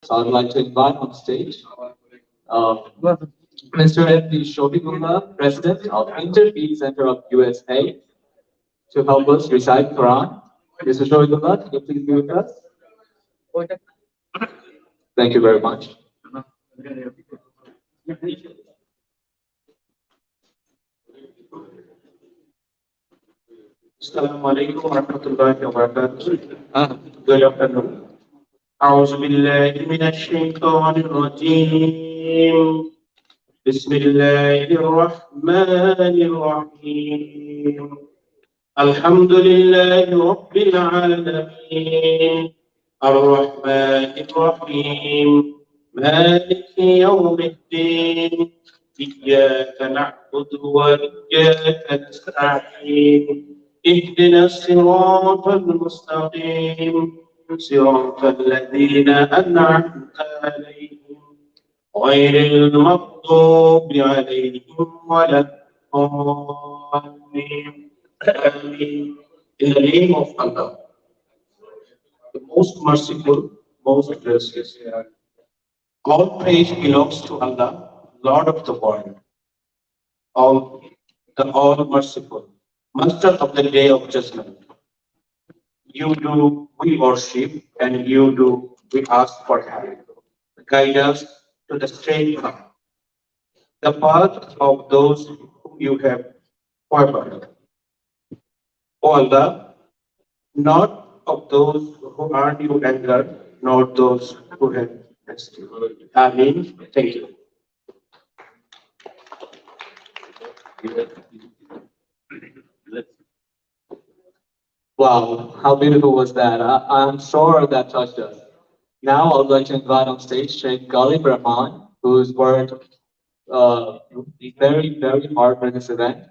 So I'd like to invite on stage uh, Mr. M.D. Shobhigullah, President of Interfaith Center of USA, to help us recite Quran. Mr. Shobhigullah, can you please be with us? Thank you very much. السلام عليكم ورحمة الله وبركاته. Good afternoon. أعوذ بالله من الشيطان الرجيم. بسم الله الرحمن الرحيم. الحمد لله رب العالمين الرحمن الرحيم مالك يوم الدين إياك نعبد وإياك نستعين اهدنا الصراط المستقيم صراط الذين أنعمت عليهم غير المغضوب عليهم ولا الضالين. Amen. In the name of Allah, the most merciful, most gracious. All praise belongs to Allah, Lord of the world, all the all merciful, Master of the day of judgment. You do, we worship, and you do, we ask for help. Guide us to the straight path, the path of those whom you have favored. O Allah, not of those who earn you anger, nor those who have blessed you. Amen. Thank you. Wow, how beautiful was that? I'm sure that touched us. Now I would like to invite on stage Sheikh Ghalib Rahman, who's worked very, very hard for this event.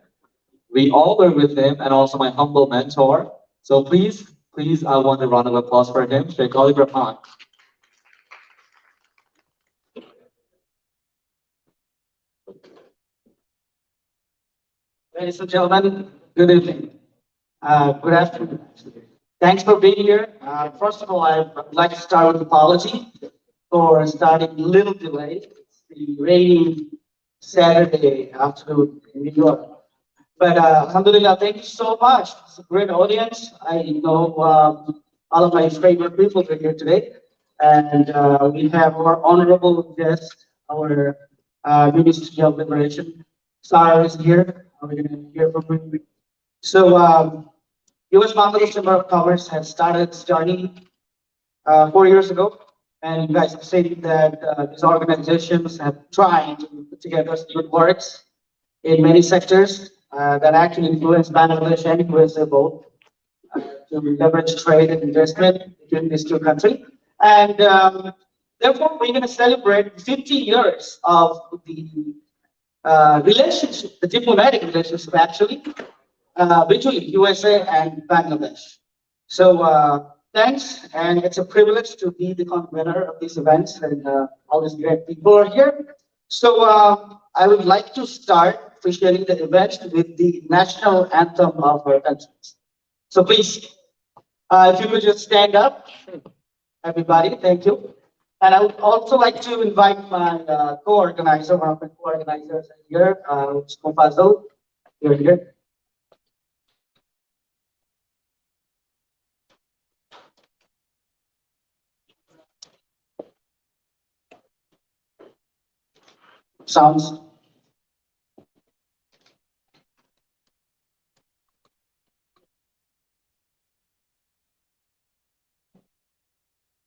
We all were with him and also my humble mentor. So please, I want a round of applause for him, Sheikh Ghalib Rahman. Ladies and gentlemen, good evening. Good afternoon. Thanks for being here. First of all, I'd like to start with an apology for starting a little delayed. It's the rainy Saturday afternoon in New York. But alhamdulillah, thank you so much. It's a great audience. I know all of my favorite people are here today. And we have our honorable guest, our Ministry of Liberation. Sarah is here. We're going to hear from him. So, U.S. Bangladesh Chamber of Commerce has started its journey 4 years ago, and you guys have said that these organizations have tried to put together good works in many sectors that actually influence Bangladesh and USA both to leverage trade and investment between these two countries. And therefore, we're going to celebrate 50 years of the relationship, the diplomatic relationship actually, between USA and Bangladesh. So thanks, and it's a privilege to be the convener of these events, and all these great people are here. So I would like to start officiating the event with the national anthem of our countries. So please, if you could just stand up, everybody, thank you. And I would also like to invite my co-organizer, one of my co-organizers here, Fazal. You're here. Sounds.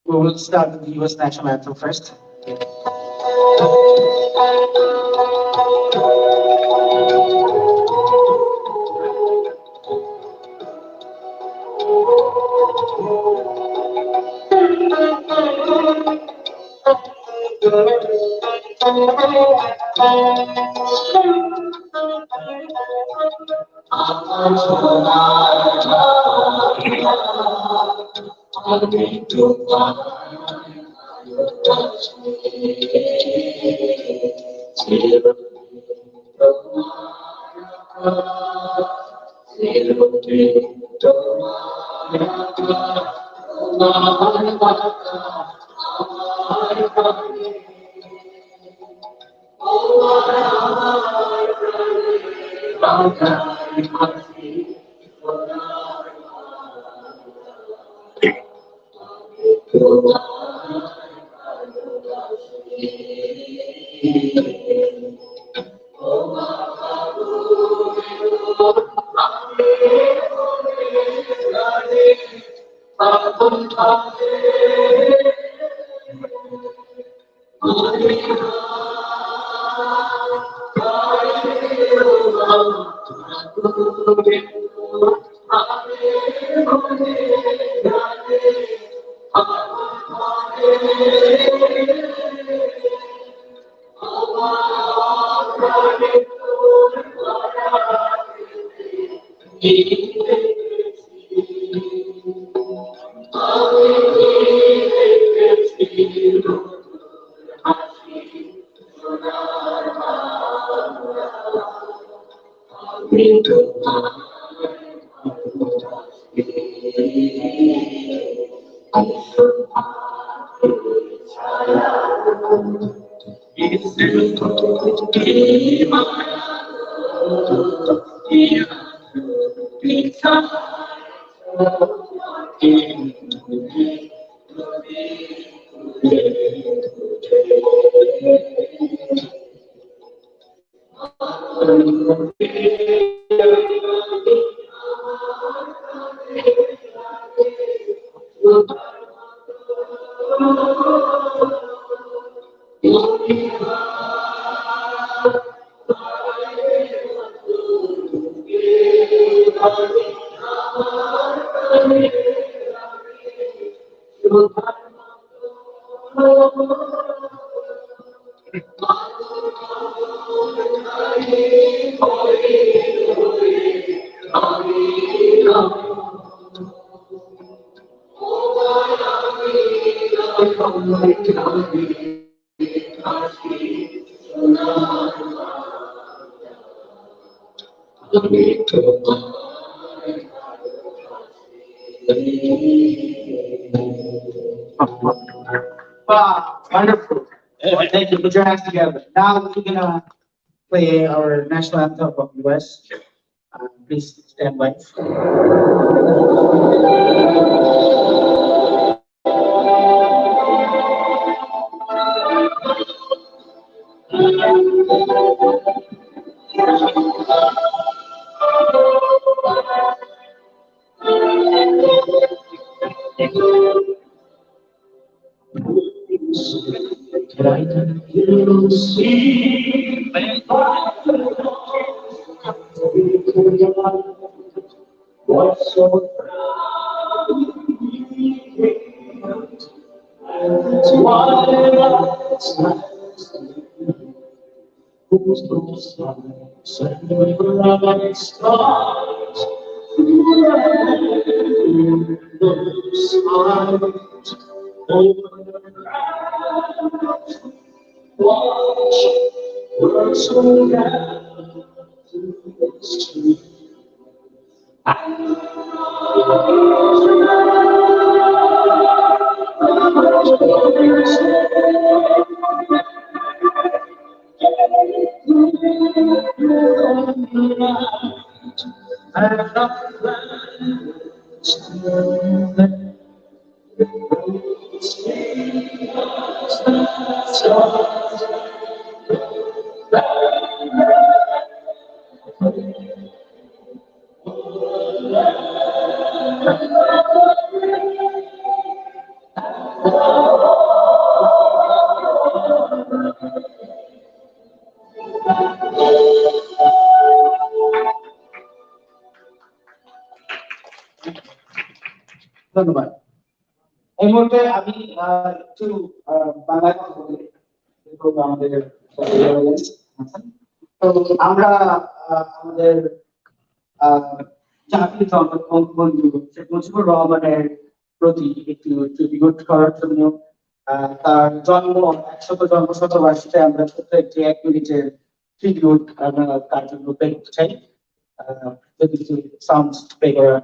We will start with the U.S. national anthem first. Wow, wonderful. Thank you. Put your hands together. Now we're gonna play our national anthem of US. Please stand by. ধন্যবাদ। এই মুহূর্তে আমি একটু বাংলায় কথা বলি, যেহেতু আমাদের তো আমরা আমাদের জাতির জনক বঙ্গবন্ধু শেখ মুজিবুর রহমানের প্রতি একটু ট্রিবিউট করার জন্য তার জন্ম 100 জন্মশতবার্ষিকী আমরা ছোট্ট একটি 1 মিনিটের ট্রিবিউট আমরা তার জন্য প্লে করতে চাই। যদি কিছু সাউন্ড প্লে করা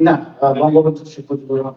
না বঙ্গবন্ধু শেখ মুজিবুর রহমান।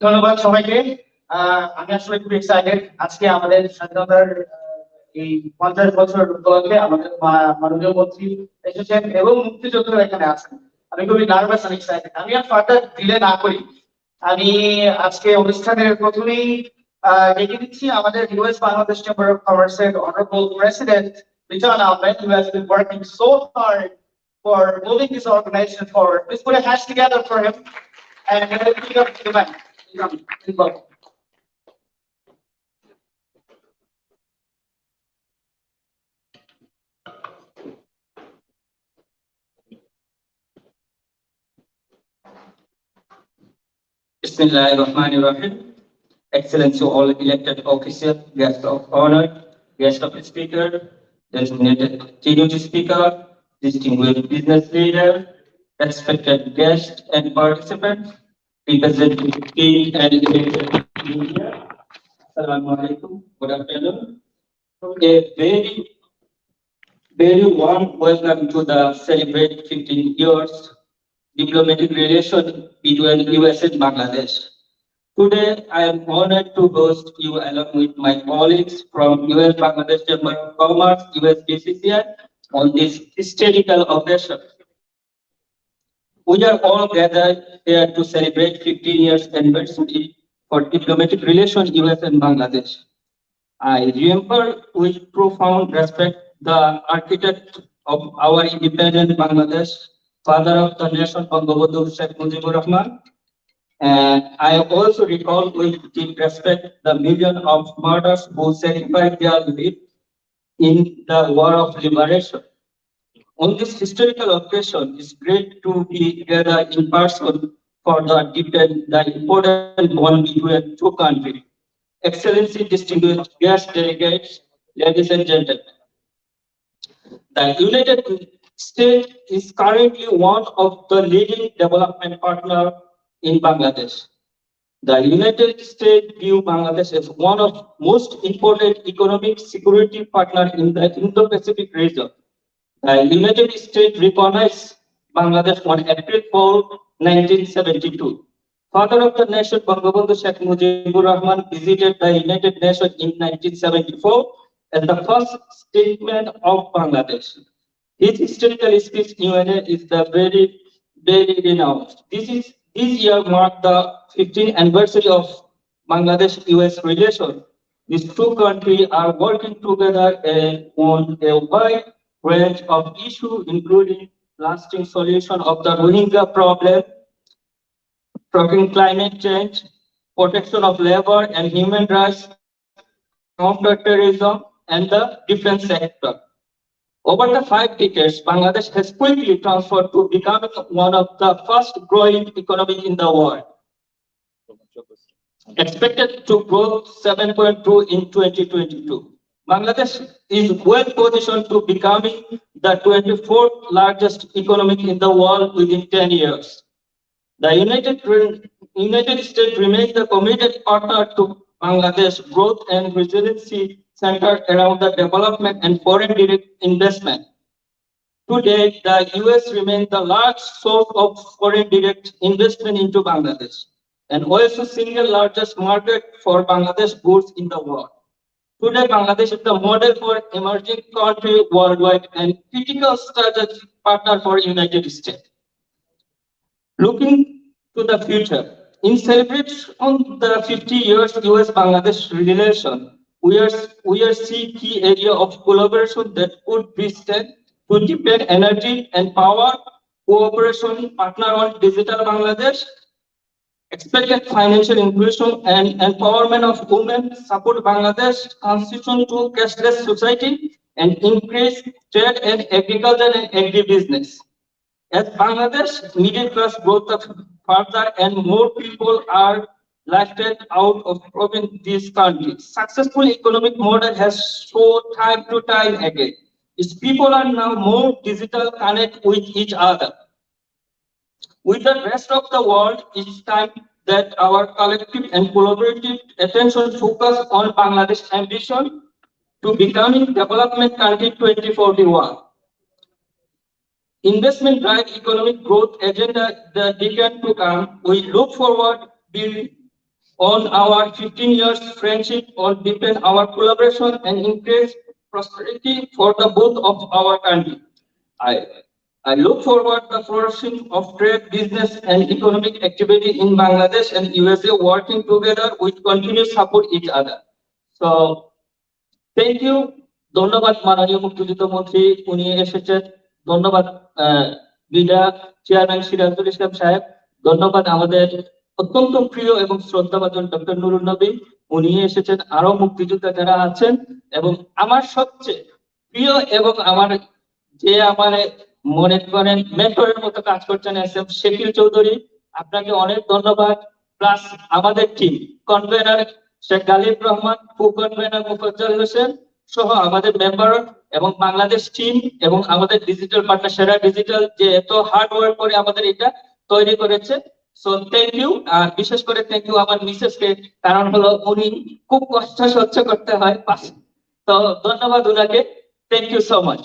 ধন্যবাদ সবাইকে। আমি আসলে খুব এক্সাইটেড আজকে আমাদের স্বাধীনতার এই 50 বছর উপলক্ষে আমাদের মাননীয় মন্ত্রী এসেছেন এবং মুক্তিযোদ্ধারা এখানে আছেন। আমি খুবই নার্ভাস আর এক্সাইটেড। আমি আর ফার্দার ডিলে না করি, আমি আজকে অনুষ্ঠানের প্রথমেই ডেকে দিচ্ছি আমাদের ইউএস বাংলাদেশ চেম্বার অফ কমার্সের honourable president return Ahmed, who has been working so hard for moving this organization forward. Please put a hands together for him and pick up the event. Welcome. Bismillahirrahmanirrahim. Excellency, all elected officials, guests of honor, guest of speaker, designated keynote speaker, distinguished business leader, respected guests and participants, representing field and elected media. Assalamu alaikum. Good afternoon. A very warm welcome to the celebrate 15 years diplomatic relation between US and Bangladesh. Today, I am honored to host you along with my colleagues from US Bangladesh Chamber of Commerce, US BCCI, on this historical occasion. We are all gathered here to celebrate 15 years anniversary for diplomatic relation US and Bangladesh. I remember with profound respect the architect of our independent Bangladesh, father of the nation, Bangabandhu Sheikh Mujibur Rahman. And I also recall with deep respect the million of martyrs who sacrificed their life in the war of liberation. On this historical occasion, it's great to be gathered in person for the important bond between two countries. Excellency, distinguished guest delegates, ladies and gentlemen. The United States is currently one of the leading development partners in Bangladesh. The United States view Bangladesh as one of most important economic security partners in the Indo-Pacific region. The United States recognized Bangladesh on April 4, 1972. Father of the nation, Bangabandhu Sheikh Mujibur Rahman, visited the United Nations in 1974 as the first statesman of Bangladesh. His historical speech UNA is the very renowned. This year marked the 15th anniversary of Bangladesh-US relation. These two countries are working together on a wide range of issues, including lasting solution of the Rohingya problem, tackling climate change, protection of labor and human rights, counterterrorism, and the defense sector. Over the 5 decades, Bangladesh has quickly transformed to becoming one of the fast growing economies in the world. Expected to grow 7.2 in 2022. Bangladesh is well positioned to becoming the 24th largest economy in the world within 10 years. The United States remains the committed partner to Bangladesh growth and resiliency centered around the development and foreign direct investment. Today, the US remains the large source of foreign direct investment into Bangladesh and also single largest market for Bangladesh goods in the world. Today, Bangladesh is the model for emerging country worldwide and critical strategic partner for United States. Looking to the future, in celebration of the 50 years US-Bangladesh relation, we are seeing key area of collaboration that could be strengthened to deepen energy and power cooperation, partner on digital Bangladesh, expected financial inclusion and empowerment of women, support Bangladesh transition to cashless society, and increase trade and agriculture and agribusiness. As Bangladesh middle class growth of further and more people are lifted out of these countries. Successful economic model has shown time to time again. Its people are now more digital connect with each other. With the rest of the world, it's time that our collective and collaborative attention focus on Bangladesh ambition to becoming development country 2041. Investment drive economic growth agenda that began to come. We look forward build on our 15 years friendship on deepen our collaboration and increase prosperity for the both of our country. I look forward to the flourishing of trade, business, and economic activity in Bangladesh and USA working together with continuous support each other. So, thank you. ধন্যবাদ মাননীয় মুক্তিযুদ্ধ মন্ত্রী উনি এসেছেন ধন্যবাদ BIDA chairman Sirajul Islam সাহেব ধন্যবাদ আমাদের অত্যন্ত প্রিয় এবং শ্রদ্ধাভাজন ডক্টর নুরুল নবী উনি এসেছেন আরো মুক্তিযোদ্ধা যারা আছেন এবং আমার সবচেয়ে প্রিয় এবং আমার যে আমার মনে করেন মেন্টরের মতো কাজ করছেন এস এম শেকিল চৌধুরী আপনাকে অনেক ধন্যবাদ প্লাস আমাদের team convener Sheikh Ghalib Rahman co convener Mufazzal Hossain সহ আমাদের মেম্বার এবং বাংলাদেশ টিম এবং আমাদের ডিজিটাল পার্টনার সেরা ডিজিটাল যে এত হার্ড ওয়ার্ক করে আমাদের এটা তৈরি করেছে সো থ্যাংক ইউ আর বিশেষ করে থ্যাংক ইউ আমার মিসেসকে কারণ হলো উনি খুব কষ্ট সহ্য করতে হয় তো ধন্যবাদ উনাকে thank you so much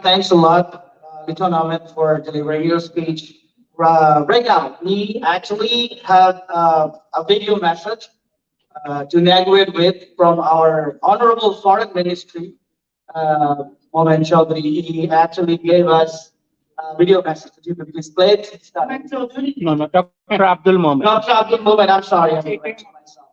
Thanks a lot, Lieutenant Ahmed, for delivering your speech. Right now, we actually have a video message to inaugurate with from our Honorable Foreign Ministry, Mohamed Chaudhry. He actually gave us a video message. If you could please play it. No, Dr. Abdul Mohammed. Dr. Abdul Mohammed, I'm sorry. I'm correcting myself.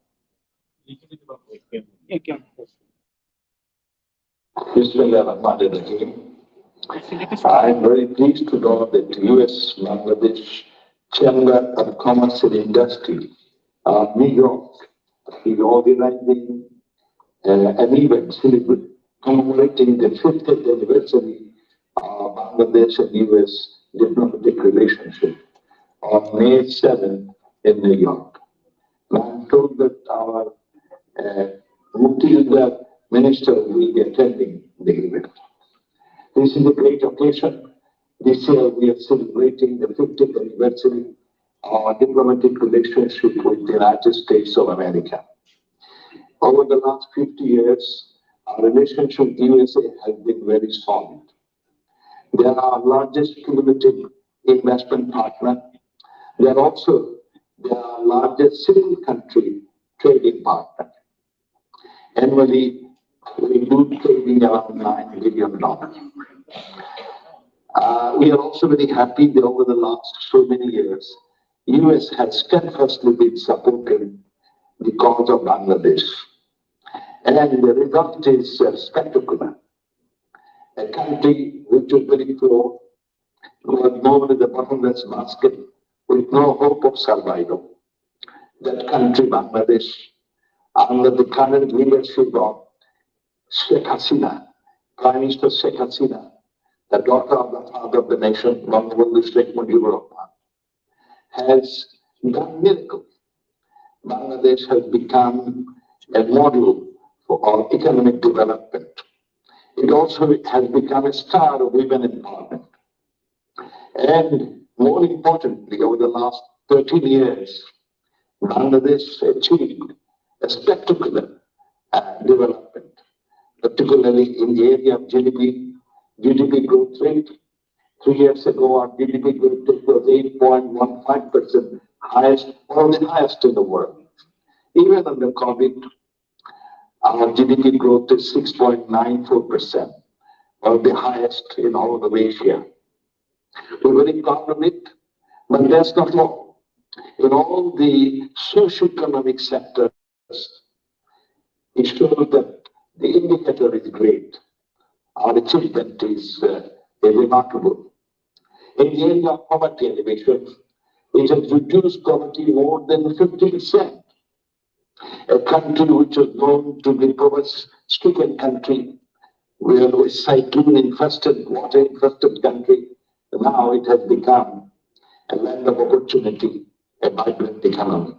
I'm very pleased to know that U.S. Bangladesh Chamber of Commerce and Industry, New York, is organizing an event commemorating the 50th anniversary of Bangladesh and U.S. diplomatic relationship on May 7th in New York. And I'm told that our Mutilda Minister will be attending the event. This is a great occasion. This year we are celebrating the 50th anniversary of our diplomatic relationship with the United States of America. Over the last 50 years, our relationship with the USA has been very solid. They are our largest cumulative investment partner. They are also our largest single country trading partner. Annually, we do trading around $9 billion. We are also very happy that over the last so many years, U.S. has steadfastly been supporting the cause of Bangladesh. And the result is spectacular. A country which was very poor, who had moved to the bottomless basket with no hope of survival. That country, Bangladesh, under the current leadership of Sheikh Hasina, Prime Minister Sheikh Hasina, the daughter of the father of the nation, Bangladesh Sheikh Mujibur Rahman, has done miracles. Bangladesh has become a model for our economic development. It also has become a star of women empowerment. And more importantly, over the last 13 years, Bangladesh achieved a spectacular development, particularly in the area of GDP growth rate. 3 years ago, our GDP growth rate was 8.15%, one of the highest in the world. Even under COVID, our GDP growth is 6.94%, one of the highest in all of Asia. We're very proud of it, but that's not all. In all the socio-economic sectors, it shows that the indicator is great. Our achievement is remarkable. In the area of poverty elevation, it has reduced poverty more than 50%. A country which was known to be poverty-stricken country, where a cyclone-infested, water-infested country, now it has become a land of opportunity, a vibrant economy.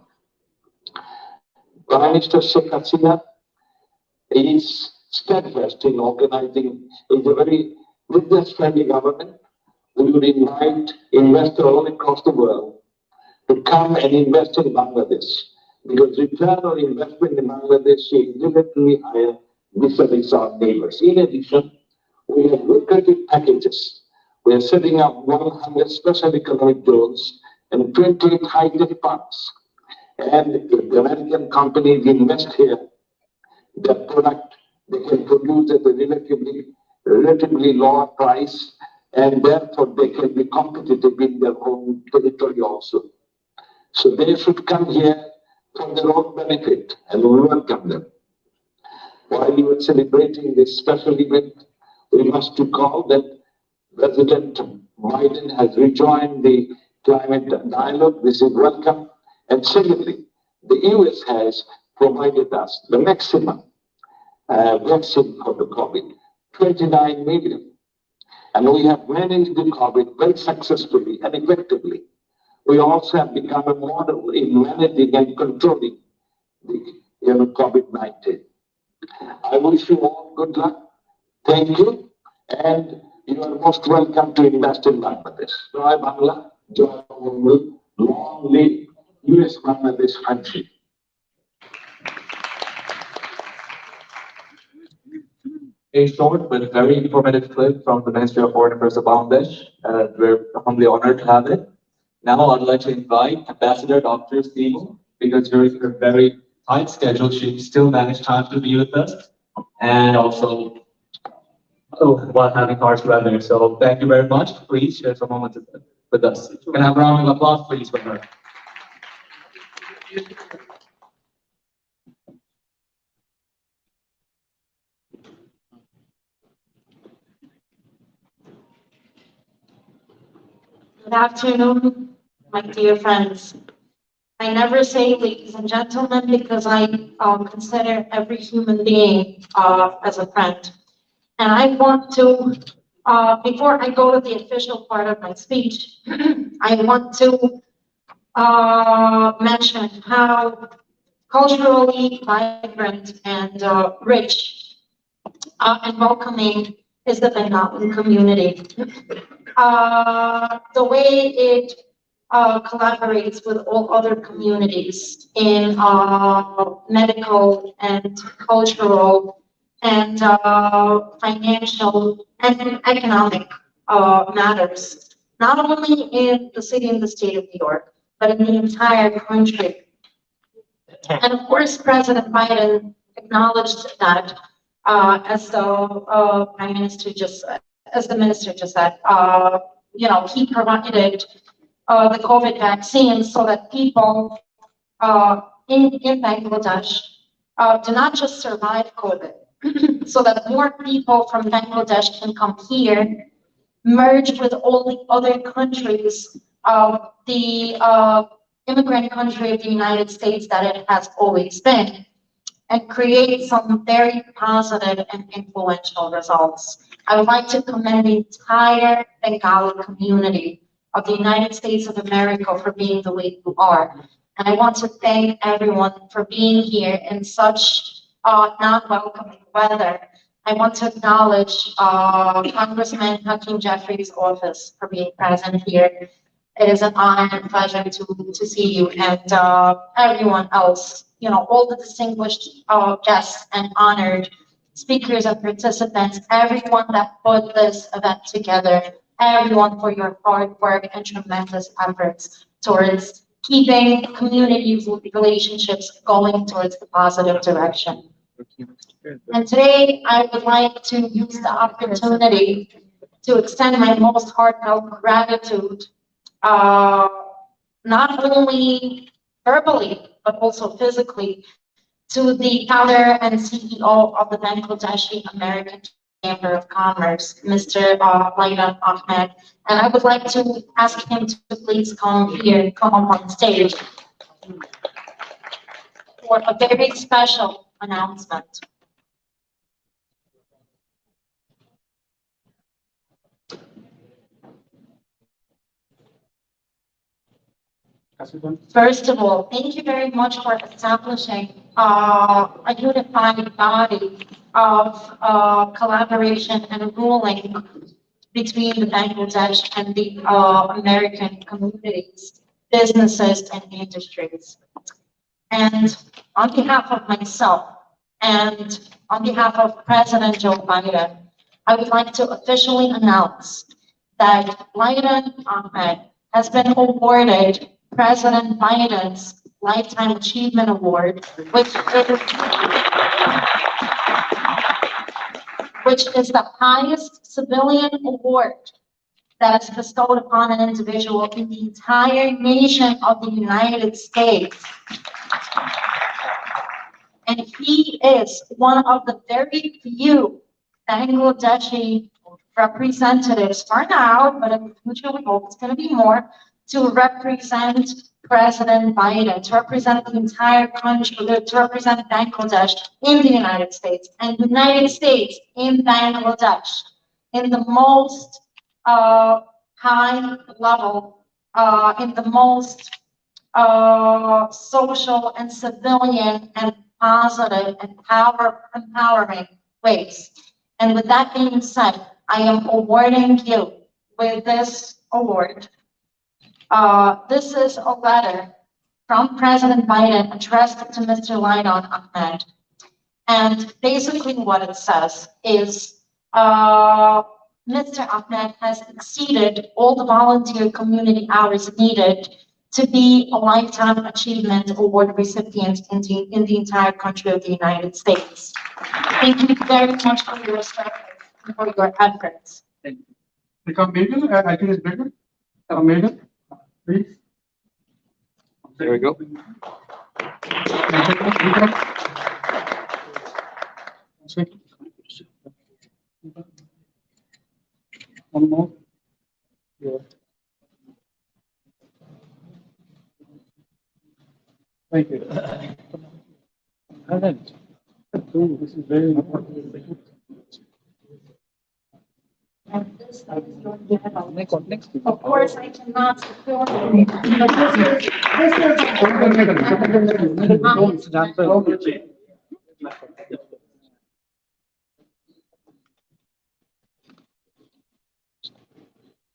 Prime Minister Sheikh Hasina is steadfast in organizing, is a very business-friendly government. We would invite investors all across the world to come and invest in Bangladesh, because return on investment in Bangladesh is significantly higher vis-a-vis our neighbors. In addition, we have lucrative packages. We are setting up 100 special economic zones and 28 high-tech parks. And if the American companies invest here, their product they can produce at a relatively lower price, and therefore they can be competitive in their home territory also. So they should come here for their own benefit, and we welcome them. While you are celebrating this special event, we must recall that President Biden has rejoined the climate dialogue. This is welcome. And secondly, the US has provided us the maximum vaccine for the COVID, 29 million. And we have managed the COVID very successfully and effectively. We also have become a model in managing and controlling the COVID-19. I wish you all good luck. Thank you. And you are most welcome to invest in Bangladesh. Joy Bangla, Joy Bangla, long live US-Bangladesh friendship. A short but very informative clip from the Ministry of Foreign Affairs of Bangladesh. We're humbly honored to have it. Now I'd like to invite Ambassador Dr. Steele, because during her very tight schedule, she still managed time to be with us, and also while having harsh weather. So thank you very much. Please share some moments with us. Can I have a round of applause, please, for her? Good afternoon, my dear friends. I never say ladies and gentlemen because I consider every human being as a friend. And I want to, before I go to the official part of my speech, I want to mention how culturally vibrant and rich and welcoming is the Bengali community. The way it collaborates with all other communities in medical and cultural and financial and economic matters, not only in the city and the state of New York, but in the entire country. And of course, President Biden acknowledged that, as the Prime Minister just said, as the Minister just said, he provided the COVID vaccine so that people in Bangladesh do not just survive COVID, so that more people from Bangladesh can come here, merge with all the other countries, the immigrant country of the United States that it has always been, and create some very positive and influential results. I would like to commend the entire Bengali community of the United States of America for being the way you are. And I want to thank everyone for being here in such non-welcoming weather. I want to acknowledge Congressman Hakeem Jeffries' office for being present here. It is an honor and pleasure to see you, and everyone else, all the distinguished guests and honored speakers and participants, everyone that put this event together, everyone for your hard work and tremendous efforts towards keeping community relationships going towards the positive direction. And today, I would like to use the opportunity to extend my most heartfelt gratitude not only verbally, but also physically, to the founder and CEO of the Bangladeshi American Chamber of Commerce, Mr. Laidan Ahmed. And I would like to ask him to please come up on stage for a very special announcement. First of all, thank you very much for establishing a unified body of collaboration and ruling between the Bangladesh and the American communities, businesses, and industries. And on behalf of myself and on behalf of President Joe Biden, I would like to officially announce that Laidan Ahmed has been awarded President Biden's Lifetime Achievement Award, which is the highest civilian award that is bestowed upon an individual in the entire nation of the United States. And he is one of the very few Bangladeshi representatives for now, but in the future we hope it's going to be more, to represent President Biden, to represent the entire country, to represent Bangladesh in the United States, and United States in Bangladesh in the most high level, in the most social and civilian and positive and empowering ways. And with that being said, I am awarding you with this award. This is a letter from President Biden addressed to Mr. Laidan Ahmed. And basically what it says is, Mr. Ahmed has exceeded all the volunteer community hours needed to be a Lifetime Achievement Award recipient in the entire country of the United States. Thank you very much for your service and for your efforts. Thank you. Become bigger, I think it's bigger. Bigger, please. There we go. One more. Yeah. Thank you. Oh, this is very important. And this is your gift. Of course, I cannot secure it, but this is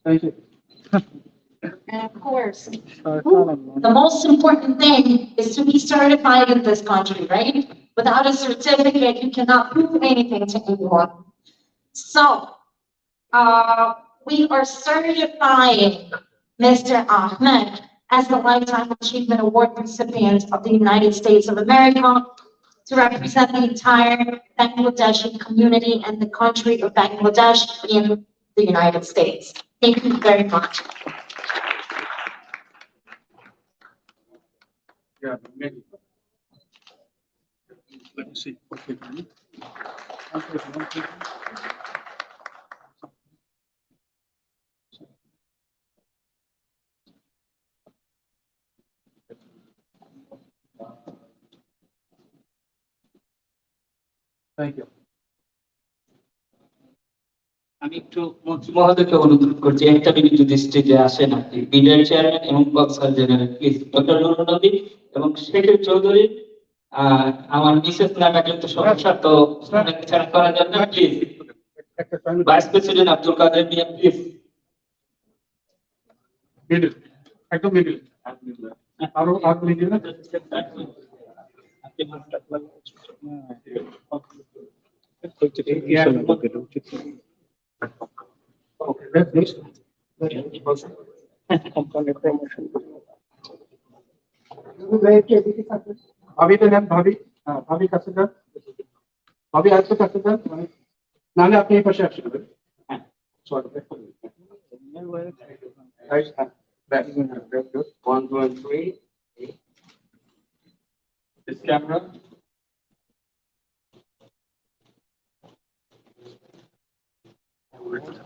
Thank you. and of course, the most important thing is to be certified in this country, right? Without a certificate, you cannot prove anything to anyone. So, we are certifying Mr. Ahmed as the Lifetime Achievement Award recipient of the United States of America to represent the entire Bangladeshi community and the country of Bangladesh in the United States. Thank you very much. Yeah, maybe. Let me see. Okay. Thank you. আমি একটু মন্ত্রী মহোদয়কে অনুরোধ করছি একটা minute যদি স্টেজে আসেন আপনি বিডার চেয়ারম্যান এবং boxer general please doctor Nurul নবী এবং শেখর চৌধুরী আমার মিসেস নাকাটের তো সমস্যা তো অনেক ছাড়া করা যাবে না please vice president Abdul Kader Mia please middle একদম মিডল আরো আগে মিডল না Okay, that's this. Company promotion. भाभी तो नहीं भाभी हाँ भाभी कैसे कर भाभी आज तो कैसे कर नाले अपने ही पर शेयर करें हाँ स्वागत है राइट हाँ Back. Very good. 1, 2, and 3. This camera.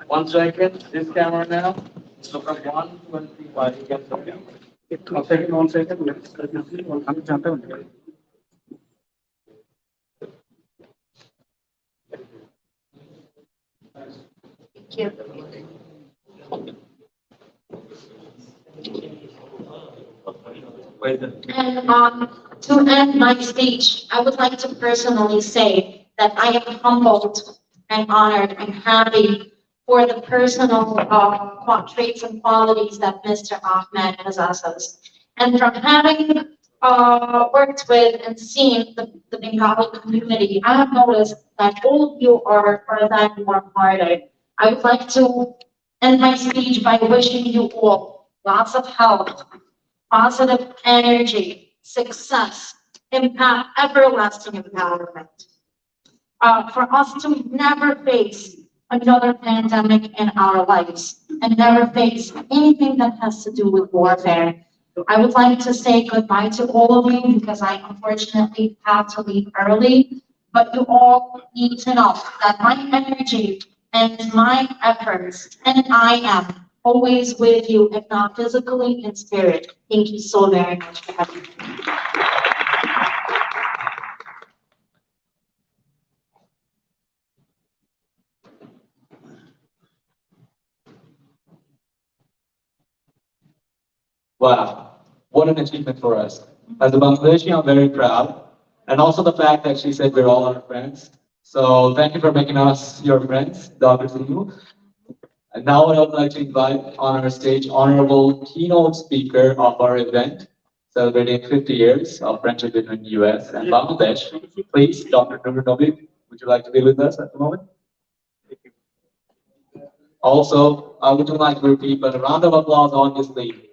One second. This camera now. So from 1, 2, and 3, while you get something. 1 second. Let's see. I'm jumping. Thank you. And to end my speech, I would like to personally say that I am humbled and honored and happy for the personal traits and qualities that Mr. Ahmed possesses. And from having worked with and seen the Bengali community, I have noticed that all of you are that warm-hearted. I would like to end my speech by wishing you all lots of health, positive energy, success, impact, everlasting empowerment. For us to never face another pandemic in our lives and never face anything that has to do with warfare. I would like to say goodbye to all of you because I unfortunately have to leave early, but you all need to know that my energy and my efforts and I am always with you, if not physically, in spirit. Thank you so very much for having me. Wow, what an achievement for us. As a Bangladeshi, I'm very proud. And also the fact that she said we're all our friends. So thank you for making us your friends, Dr. Sinu. And now I would like to invite on our stage honorable keynote speaker of our event, celebrating 50 years of friendship between US and Bangladesh. Please, Dr. Nur Nabi, would you like to be with us at the moment? Also, I would like to repeat a round of applause on his lead.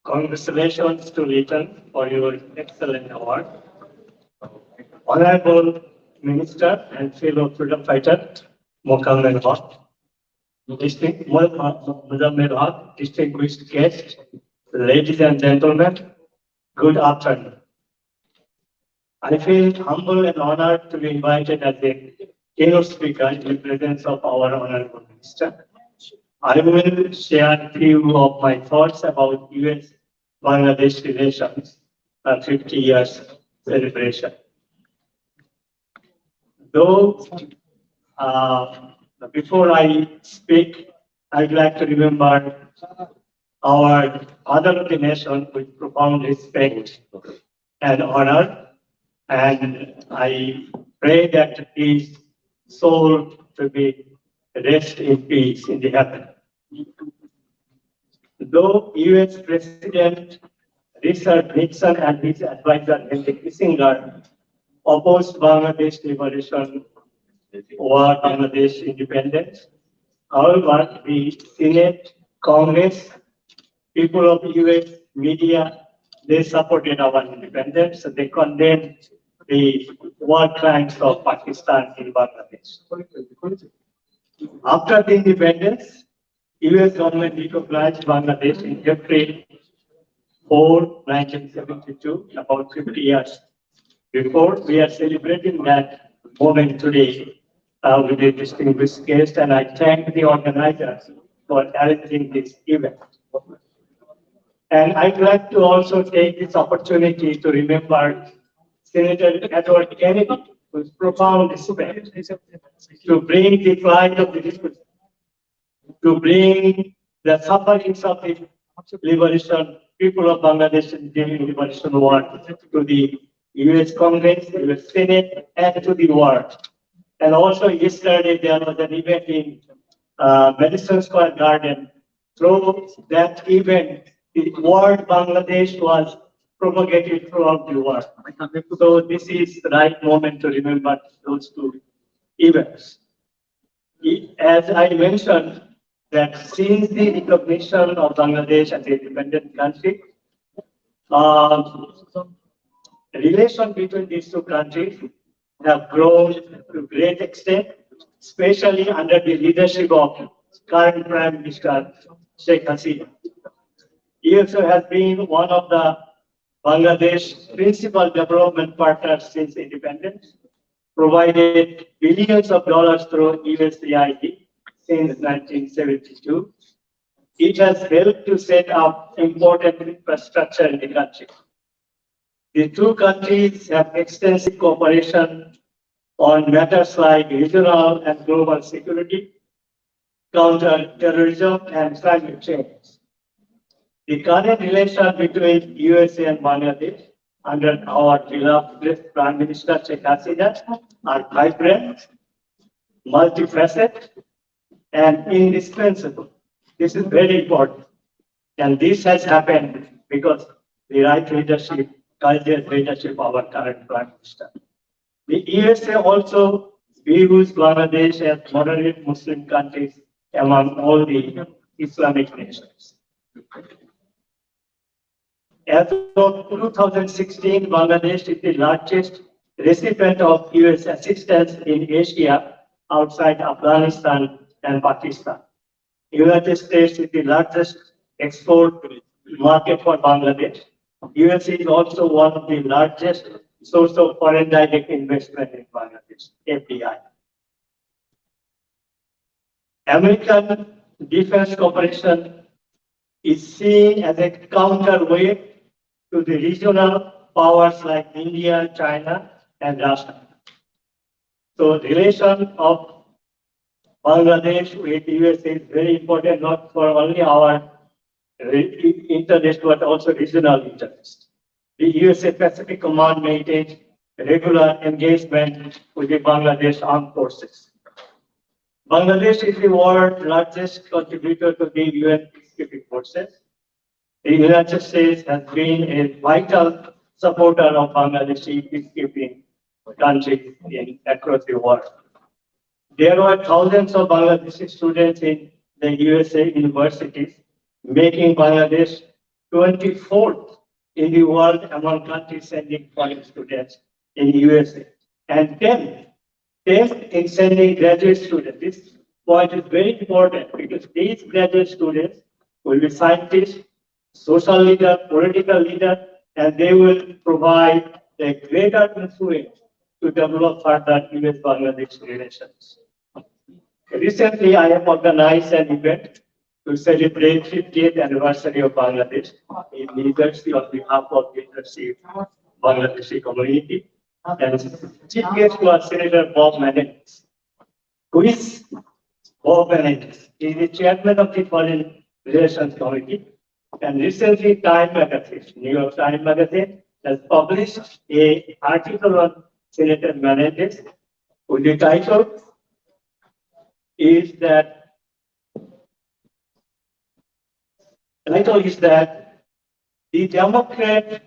Congratulations to Ritan for your excellent award. Honorable Minister and fellow freedom fighter, Mokamel Haq, Muzammil Haq, distinguished guests, ladies and gentlemen, good afternoon. I feel humble and honored to be invited as a keynote speaker in the presence of our Honorable Minister. I will share a few of my thoughts about US-Bangladesh relations and 50 years celebration. Though, before I speak, I'd like to remember our father of the nation with profound respect and honor, and I pray that his soul to be rest in peace in the heaven. Though US President Richard Nixon and his advisor Henry Kissinger opposed Bangladesh liberation or Bangladesh independence, however, the Senate, Congress, people of US media, they supported our independence. So they condemned the war crimes of Pakistan in Bangladesh. After the independence, US government recognized Bangladesh in April 4, 1972, about 50 years before. We are celebrating that moment today with a distinguished guest, and I thank the organizers for arranging this event. And I'd like to also take this opportunity to remember Senator Edward Kennedy, whose profound respect to bring the flight of the discourse, to bring the sufferings of the liberation, people of Bangladesh during liberation war to the US Congress, US Senate, and to the world. And also yesterday there was an event in Madison Square Garden. Through that event, the word Bangladesh was propagated throughout the world. So this is the right moment to remember those two events. As I mentioned, that since the recognition of Bangladesh as an independent country, relation between these two countries have grown to great extent, especially under the leadership of current Prime Minister Sheikh Hasina. USA has been one of the Bangladesh's principal development partners since independence, provided billions of dollars through USAID since 1972. It has helped to set up important infrastructure in the country. The two countries have extensive cooperation on matters like regional and global security, counter-terrorism, and climate change. The current relation between USA and Bangladesh under our beloved Prime Minister Sheikh Hasina are vibrant, multifaceted, and indispensable. This is very important. And this has happened because the right leadership, cultural leadership of our current Prime Minister. The USA also views Bangladesh as moderate Muslim countries among all the Islamic nations. As of 2016, Bangladesh is the largest recipient of US assistance in Asia outside Afghanistan and Pakistan. United States is the largest export market for Bangladesh. US is also one of the largest source of foreign direct investment in Bangladesh, FDI. American defense cooperation is seen as a counterweight to the regional powers like India, China, and Russia. So the relation of Bangladesh with USA is very important, not for only our interest, but also regional interest. The USA Pacific Command maintains regular engagement with the Bangladesh Armed Forces. Bangladesh is the world's largest contributor to the UN peacekeeping forces. The United States has been a vital supporter of Bangladeshi peacekeeping countries across the world. There were thousands of Bangladeshi students in the USA universities, making Bangladesh 24th in the world among countries sending foreign students in the USA, and 10th in sending graduate students. This point is very important because these graduate students will be scientists, social leader, political leader, and they will provide a greater influence to develop further US-Bangladesh relations. Recently, I have organized an event to celebrate 50th anniversary of Bangladesh in New Jersey on behalf of the leadership Bangladeshi community. And chief guest was Senator Bob Menendez. Who is Bob Menendez? He is the chairman of the Foreign Relations Committee. And recently, Time Magazine, New York Times Magazine, has published an article on Senator Menendez, with the title is that the Democrat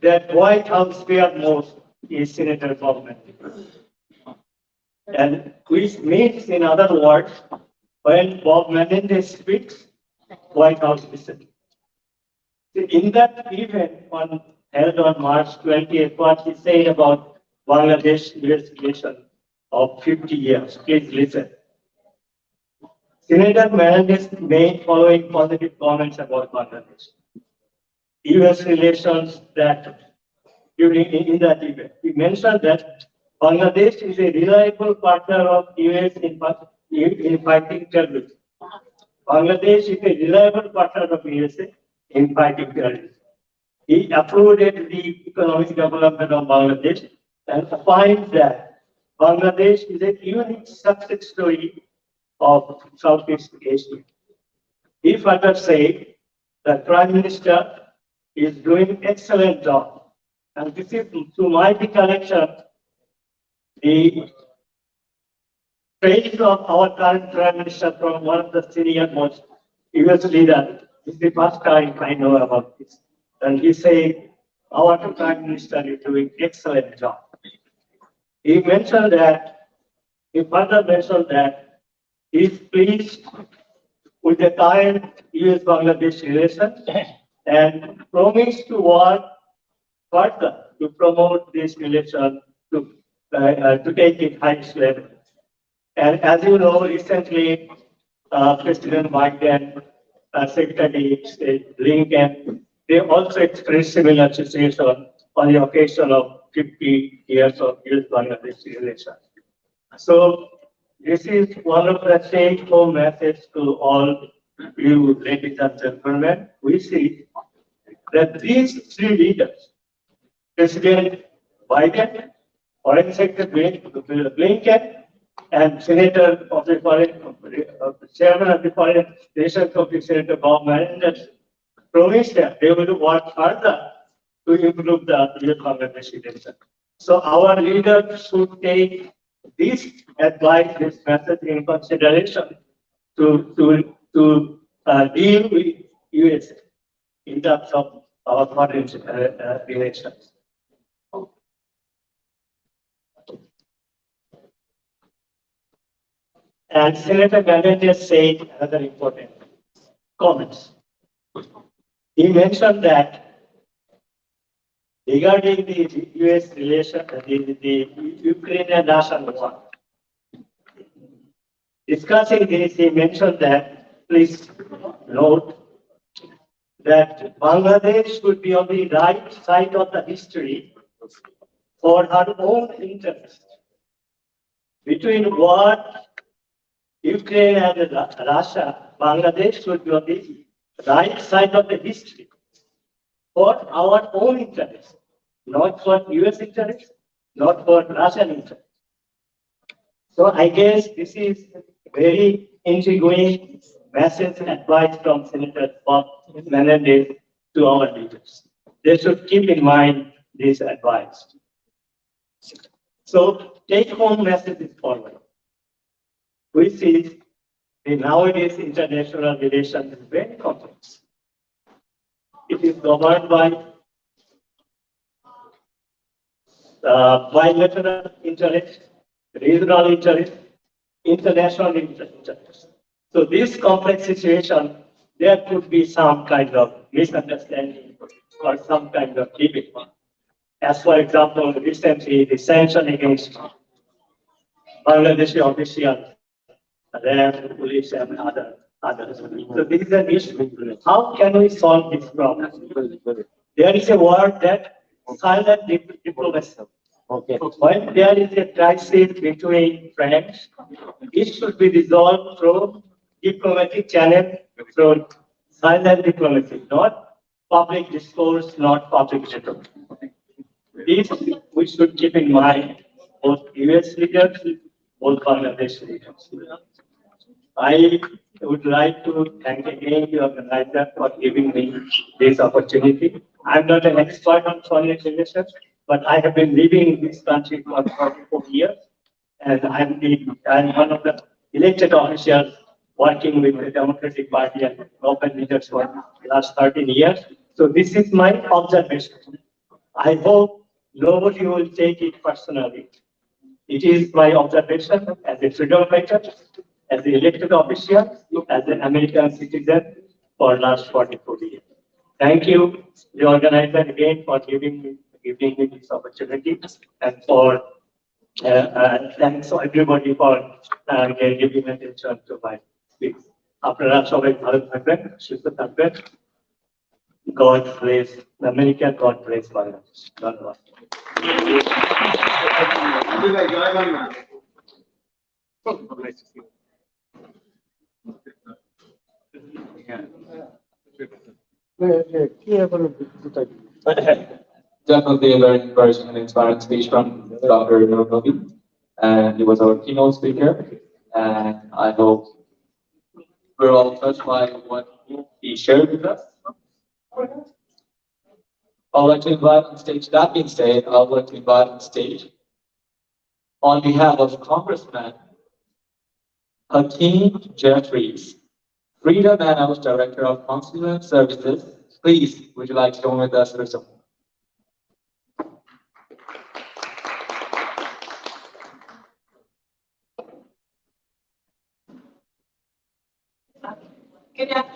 that White House feared most is Senator Bob Menendez. And which means, in other words, when Bob Menendez speaks, White House listens. In that event held on March 20th, what he said about Bangladesh investigation of 50 years. Please listen. Senator Menendez made following positive comments about Bangladesh. US relations that in that event. He mentioned that Bangladesh is a reliable partner of US in fighting terrorism. Bangladesh is a reliable partner of USA in fighting terrorism. He approved the economic development of Bangladesh and finds that Bangladesh is a unique success story of Southeast Asia. He further said that Prime Minister is doing excellent job. And this is, to my recollection, the praise of our current Prime Minister from one of the senior most US leader. This is the first time I know about this. And he said, our Prime Minister is doing excellent job. He mentioned that, he further mentioned that he is pleased with the current US-Bangladesh relations and promised to work further to promote this relation to take it highest level. And as you know, recently, President Biden, Secretary of State Blinken, they also expressed similar appreciation on the occasion of 50 years of US-Bangladesh relations. So this is one of the take-home messages to all you ladies and gentlemen. We see that these three leaders, President Biden, Foreign Secretary Blinken, and Senator of the Chairman of the Foreign Relations Committee, Senator Bob Menendez, promised that they will work further to improve the US-Bangladesh relations. So our leaders should take this advice, this message in consideration to deal with US in terms of our foreign relations. And Senator Menendez said another important comments. He mentioned that regarding the US relation, the Ukraine and Russian war. Discussing this, he mentioned that, please note, that Bangladesh should be on the right side of the history for her own interest. Between what Ukraine and Russia, Bangladesh should be on the right side of the history for our own interest, not for US interest, not for Russian interest. So I guess this is very intriguing message and advice from Senator Bob Menendez to our leaders. They should keep in mind this advice. So take home message is forward. We see the nowadays international relations is very complex. It is governed by bilateral interest, regional interest, international interest. So this complex situation, there could be some kind of misunderstanding or some kind of debate. As for example, recently the sanction against Bangladeshi officials, RAF, police, and others. So this is an issue. How can we solve this problem? There is a word that silent diplomacy. Okay. When there is a crisis between friends, it should be resolved through diplomatic channel, through silent diplomacy, not public discourse, not public diplomacy. This we should keep in mind, both US leaders, both Bangladesh leaders. I would like to thank again the organizer for giving me this opportunity. I'm not an expert on foreign relations, but I have been living in this country for 44 years, and I'm one of the elected officials working with the Democratic Party and local leaders for the last 13 years. So this is my observation. I hope nobody will take it personally. It is my observation as a freedom fighter, as an elected official, as an American citizen for the last 44 years. Thank you, the organizer, again for giving me this opportunity, and for thanks to everybody for giving attention to my speech. আপনারা সবাই ভালো থাকবেন, সুস্থ থাকবেন। God bless America, God bless Bangladesh. ধন্যবাদ। Definitely a very encouraging and inspiring speech from Dr. Novi, and he was our keynote speaker. And I hope we're all touched by what he shared with us. I'd like to invite on stage, that being said, I'd like to invite on stage, on behalf of Congressman Hakeem Jeffries, Freedom Manos Director of Consular Services. Please, would you like to join with us for some?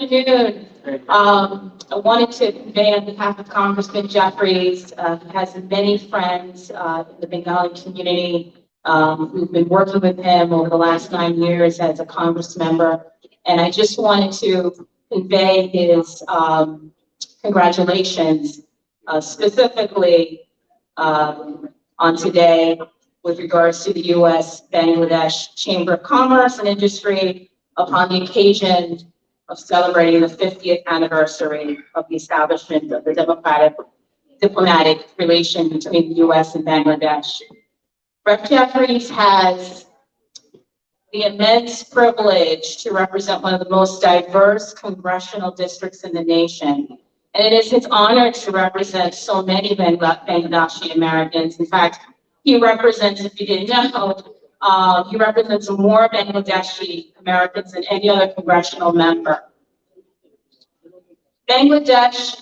afternoon. I wanted to convey on behalf of Congressman Jeffries, he has many friends in the Bengali community who've been working with him over the last 9 years as a Congress member. And I just wanted to convey his congratulations, specifically on today with regards to the U.S.-Bangladesh Chamber of Commerce and Industry upon the occasion of celebrating the 50th anniversary of the establishment of the diplomatic relation between the U.S. and Bangladesh. Rep. Jeffries has the immense privilege to represent one of the most diverse congressional districts in the nation. And it is his honor to represent so many Bangladeshi Americans. In fact, he represents, if you didn't know, he represents more Bangladeshi Americans than any other congressional member. Bangladesh,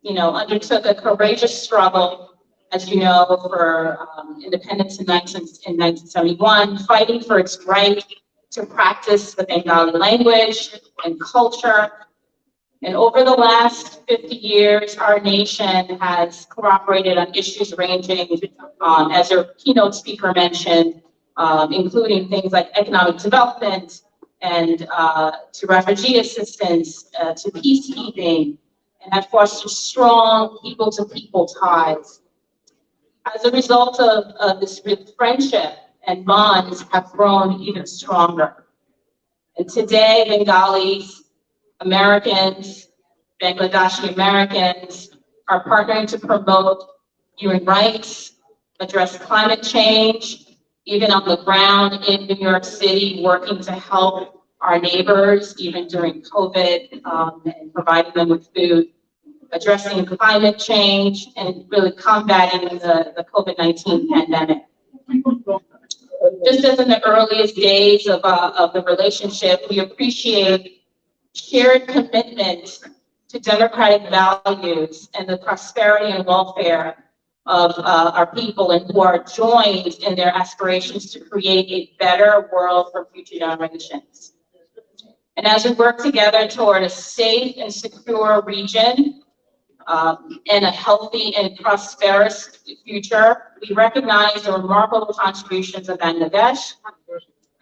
undertook a courageous struggle, as you know, for independence in 1971, fighting for its right to practice the Bengali language and culture. And over the last 50 years, our nation has cooperated on issues ranging, as your keynote speaker mentioned, including things like economic development and to refugee assistance, to peacekeeping, and have fostered strong people-to-people ties. As a result of this friendship and bonds have grown even stronger. And today, Bengalis, Americans, Bangladeshi Americans are partnering to promote human rights, address climate change, even on the ground in New York City, working to help our neighbors, even during COVID, and providing them with food, addressing climate change, and really combating the COVID-19 pandemic. Just as in the earliest days of the relationship, we appreciate shared commitment to democratic values and the prosperity and welfare of our people, and who are joined in their aspirations to create a better world for future generations. And as we work together toward a safe and secure region and a healthy and prosperous future, we recognize the remarkable contributions that Bangladesh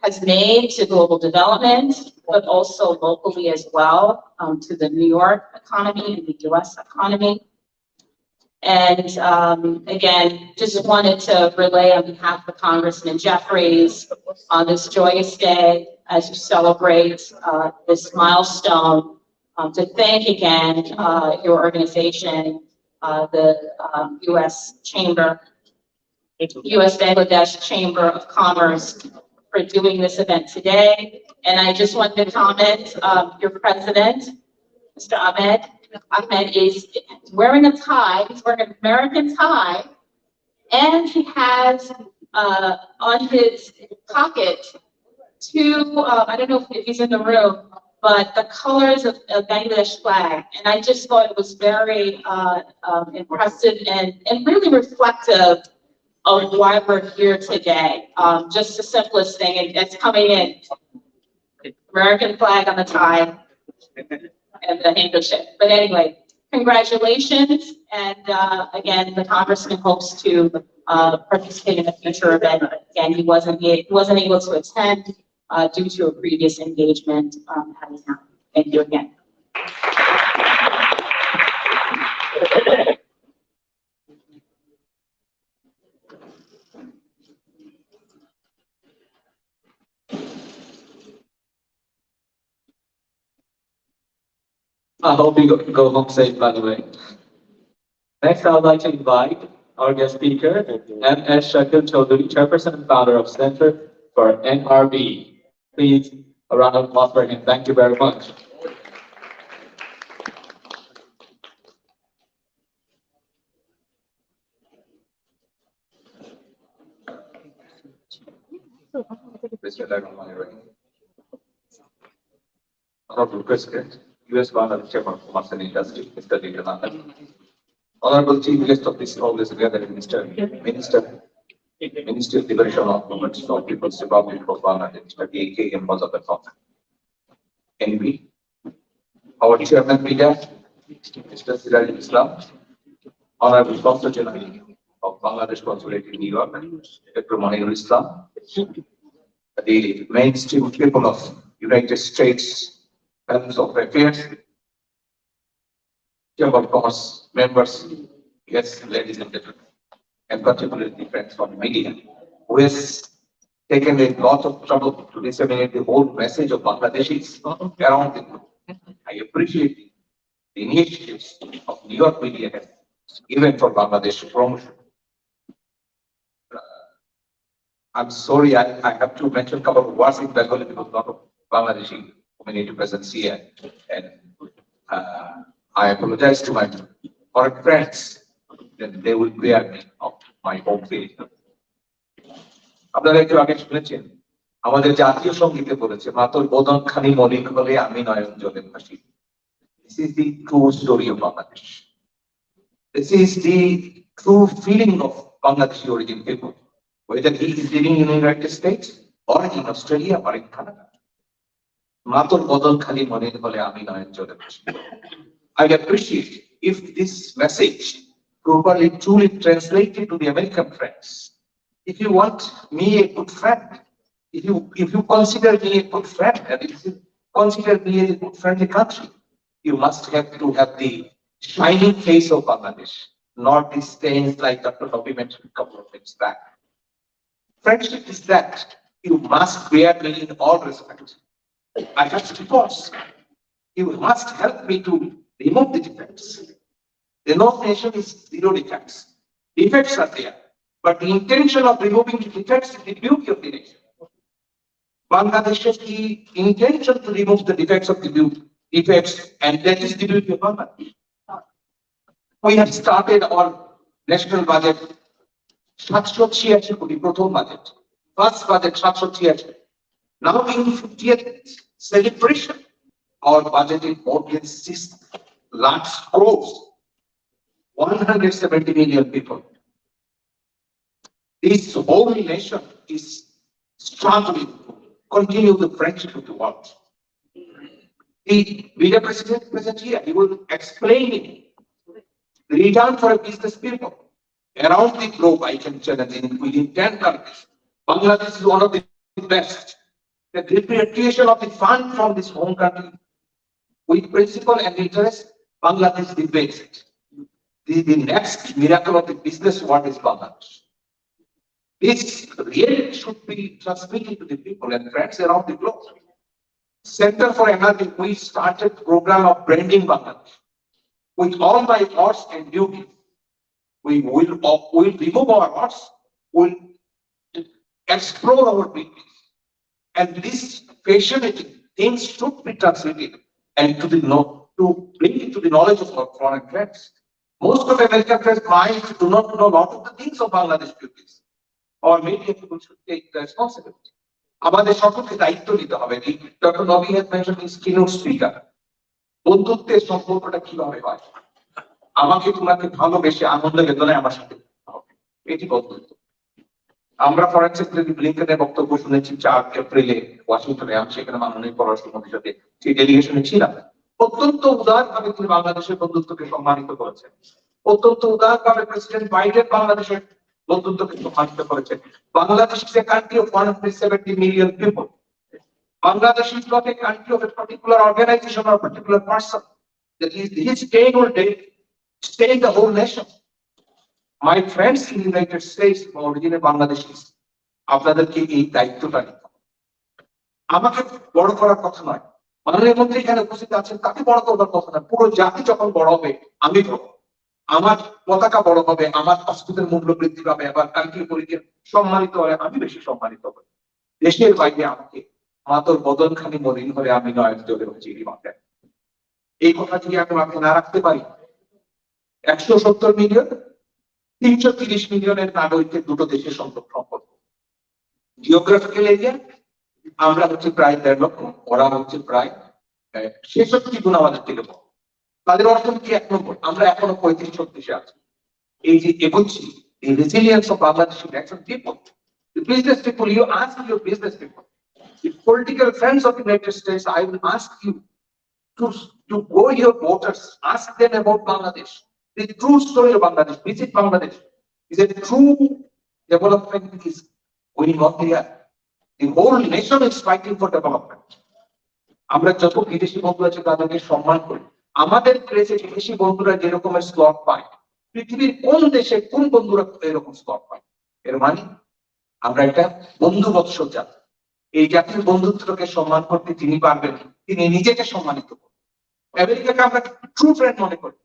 has made to global development, but also locally as well, to the New York economy and the US economy. And again, just wanted to relay on behalf of Congressman Jeffries on this joyous day as you celebrate this milestone, to thank again your organization, the US-Bangladesh Chamber of Commerce, for doing this event today. And I just wanted to comment, your president, Mr. Ahmed is wearing a tie. He's wearing an American tie, and he has on his pocket two, I don't know if he's in the room, but the colors of Bangladesh flag. And I just thought it was very impressive and really reflective of why we're here today. Just the simplest thing, it's coming in. American flag on the tie and the handkerchief. But anyway, congratulations. And again, the congressman hopes to participate in a future event. Again, he wasn't able to attend due to a previous engagement at his time. Thank you again. I hope you go home safe, by the way. Next, I would like to invite our guest speaker, M.S. Shakil Chaudhary, Chairperson and Founder of Center for NRB. Please, a round of applause for him. Thank you very much. Honorable President, U.S. Bangladesh Chamber of Commerce and Industry, Mr. Deepanand. Honorable Chief Guest of this always gathering, Minister of Liberation of Movements of People's Republic of Bangladesh, Mr. A.K.M. Mozaffer. NB, our chairman leader, Mr. Sirajul Islam, Honorable Consul General of Bangladesh Consulate in New York, Dr. Manirul Islam, the mainstream people of United States Balance of Affairs, Chamber of Commerce members, yes, ladies and gentlemen, and particularly friends from media, who has taken a lot of trouble to disseminate the whole message of Bangladeshis around the globe. I appreciate the initiatives of New York media has given for Bangladesh promotion. I'm sorry, I have to mention a couple of words in Bengali because a lot of Bangladeshi community presence here. And I apologize to my foreign friends that they will bear me of my home field. আপনারা একটু আগে শুনেছেন আমাদের জাতীয় সঙ্গীতে বলেছে মাতর বদন খানি মলিন হলে আমি নয়ন জলে ভাসি। This is the true story of Bangladesh. This is the true feeling of Bangladeshi origin people, whether he is living in the United States or in Australia or in Canada. মাতর বদন খানি মলিন হলে আমি নয়ন জলে ভাসি। I appreciate if this message properly truly translated to the American friends. If you want me a good friend, if you consider me a good friend, and if you consider me a good friendly country, you must have to have the shining face of Bangladesh, not the stains like Dr. Nobi mentioned a couple of minutes back. Friendship is that you must bear me in all respect. I have defects. You must help me to remove the defects. The no nation is zero defects. Defects are there. But the intention of removing the defects is the beauty of the nation. Bangladesh has the intention to remove the defects of the defects, and that is the beauty of Bangladesh. We have started our national budget, 786 kodi, prothom budget. First budget, 786. Now in 50th celebration, our budget is more than 6 lakh crores, 170 million people. This whole nation is struggling to continue the friendship of the world. The leader president present here, he will explain it. The return for a business people around the globe, I can challenge within 10 countries. Bangladesh is one of the best. The repatriation of the fund from this home country with principle and interest, Bangladesh is the best. The next miracle of the business world is Bangladesh. This really should be transmitted to the people and friends around the globe. Center for Energy, we started program of branding Bangladesh. With all my arts and duties, we will remove our arts, we'll explore our beauties. And this passionate things should be translated and to bring it to the knowledge of our foreign friends. Most of American friends minds do not know a lot of the things of Bangladesh beauties. Or maybe people should take the responsibility. আমাদের সকলকে দায়িত্ব নিতে হবে। Doctor নবী has mentioned his keynote speaker. বন্ধুত্বের সম্পর্কটা কিভাবে হয়? আমাকে তোমাকে ভালোবেসে আনন্দ বেদনায় আমার সাথে হবে। এটি বন্ধুত্ব। আমরা ফরেন সেক্রেটারি ব্লিংকেনের বক্তব্য শুনেছি 4 এপ্রিলে ওয়াশিংটনে, আমি সেখানে মাননীয় পররাষ্ট্রমন্ত্রীর সাথে সেই ডেলিগেশনে ছিলাম। অত্যন্ত উদারভাবে তিনি বাংলাদেশের বন্ধুত্বকে সম্মানিত করেছেন। অত্যন্ত উদারভাবে প্রেসিডেন্ট বাইডেন বাংলাদেশের বন্ধুত্বকে সম্মানিত করেছেন। Bangladesh is a country of 170 million people. Bangladesh is not a country of a particular organization or a particular person. That is, his staying will stay in the whole nation. My friends in the United States, originally Bangladeshis, আপনাদেরকে এই দায়িত্বটা নিতে হবে। আমাকে বড় করার কথা নয়, মাননীয় মন্ত্রী এখানে উপস্থিত আছেন, তাকে বড় করবার কথা নয়। পুরো জাতি যখন বড় হবে, আমি বড়, আমার পতাকা বড় হবে, আমার অস্ত্রের মূল্য বৃদ্ধি পাবে, আবার কান্ট্রি পরিচয় সম্মানিত হলে আমি বেশি সম্মানিত হব। দেশের বাইরে আমাকে মাতর বদন খানি মলিন হলে আমি নয়ন জলে ভাসি মাথায়। এই কথা যদি আমি মাথায় না রাখতে পারি, 170 মিলিয়ন 330 মিলিয়নের নাগরিকের দুটো দেশের সম্পর্ক। জিওগ্রাফিক্যাল এরিয়া আমরা হচ্ছে প্রায় 1.5 লক্ষ, ওরা হচ্ছে প্রায় 66 গুণ আমাদের থেকে বড়। তাদের অর্থনীতি 1 নম্বর, আমরা এখনো 35-36-এ আছি। এই যে এগোচ্ছি, the resilience of Bangladesh action people, the business people, you ask your business people, the political friends of the United States, I will ask you to to go your voters, ask them about Bangladesh. The true story of Bangladesh. Visit Bangladesh. Is a true development is going on here. The whole nation is fighting for development. আমরা যত বিদেশি বন্ধু আছে তাদেরকে সম্মান করি। আমাদের দেশে বিদেশি বন্ধুরা যেরকমের স্লট পায়, পৃথিবীর কোন দেশে কোন বন্ধুরা এরকম স্লট পায়? এর মানে আমরা একটা বন্ধুবৎস জাতি। এই জাতির বন্ধুত্বকে সম্মান করতে যিনি পারবেন, তিনি নিজেকে সম্মানিত করবেন। আমেরিকাকে আমরা ট্রু ফ্রেন্ড মনে করি।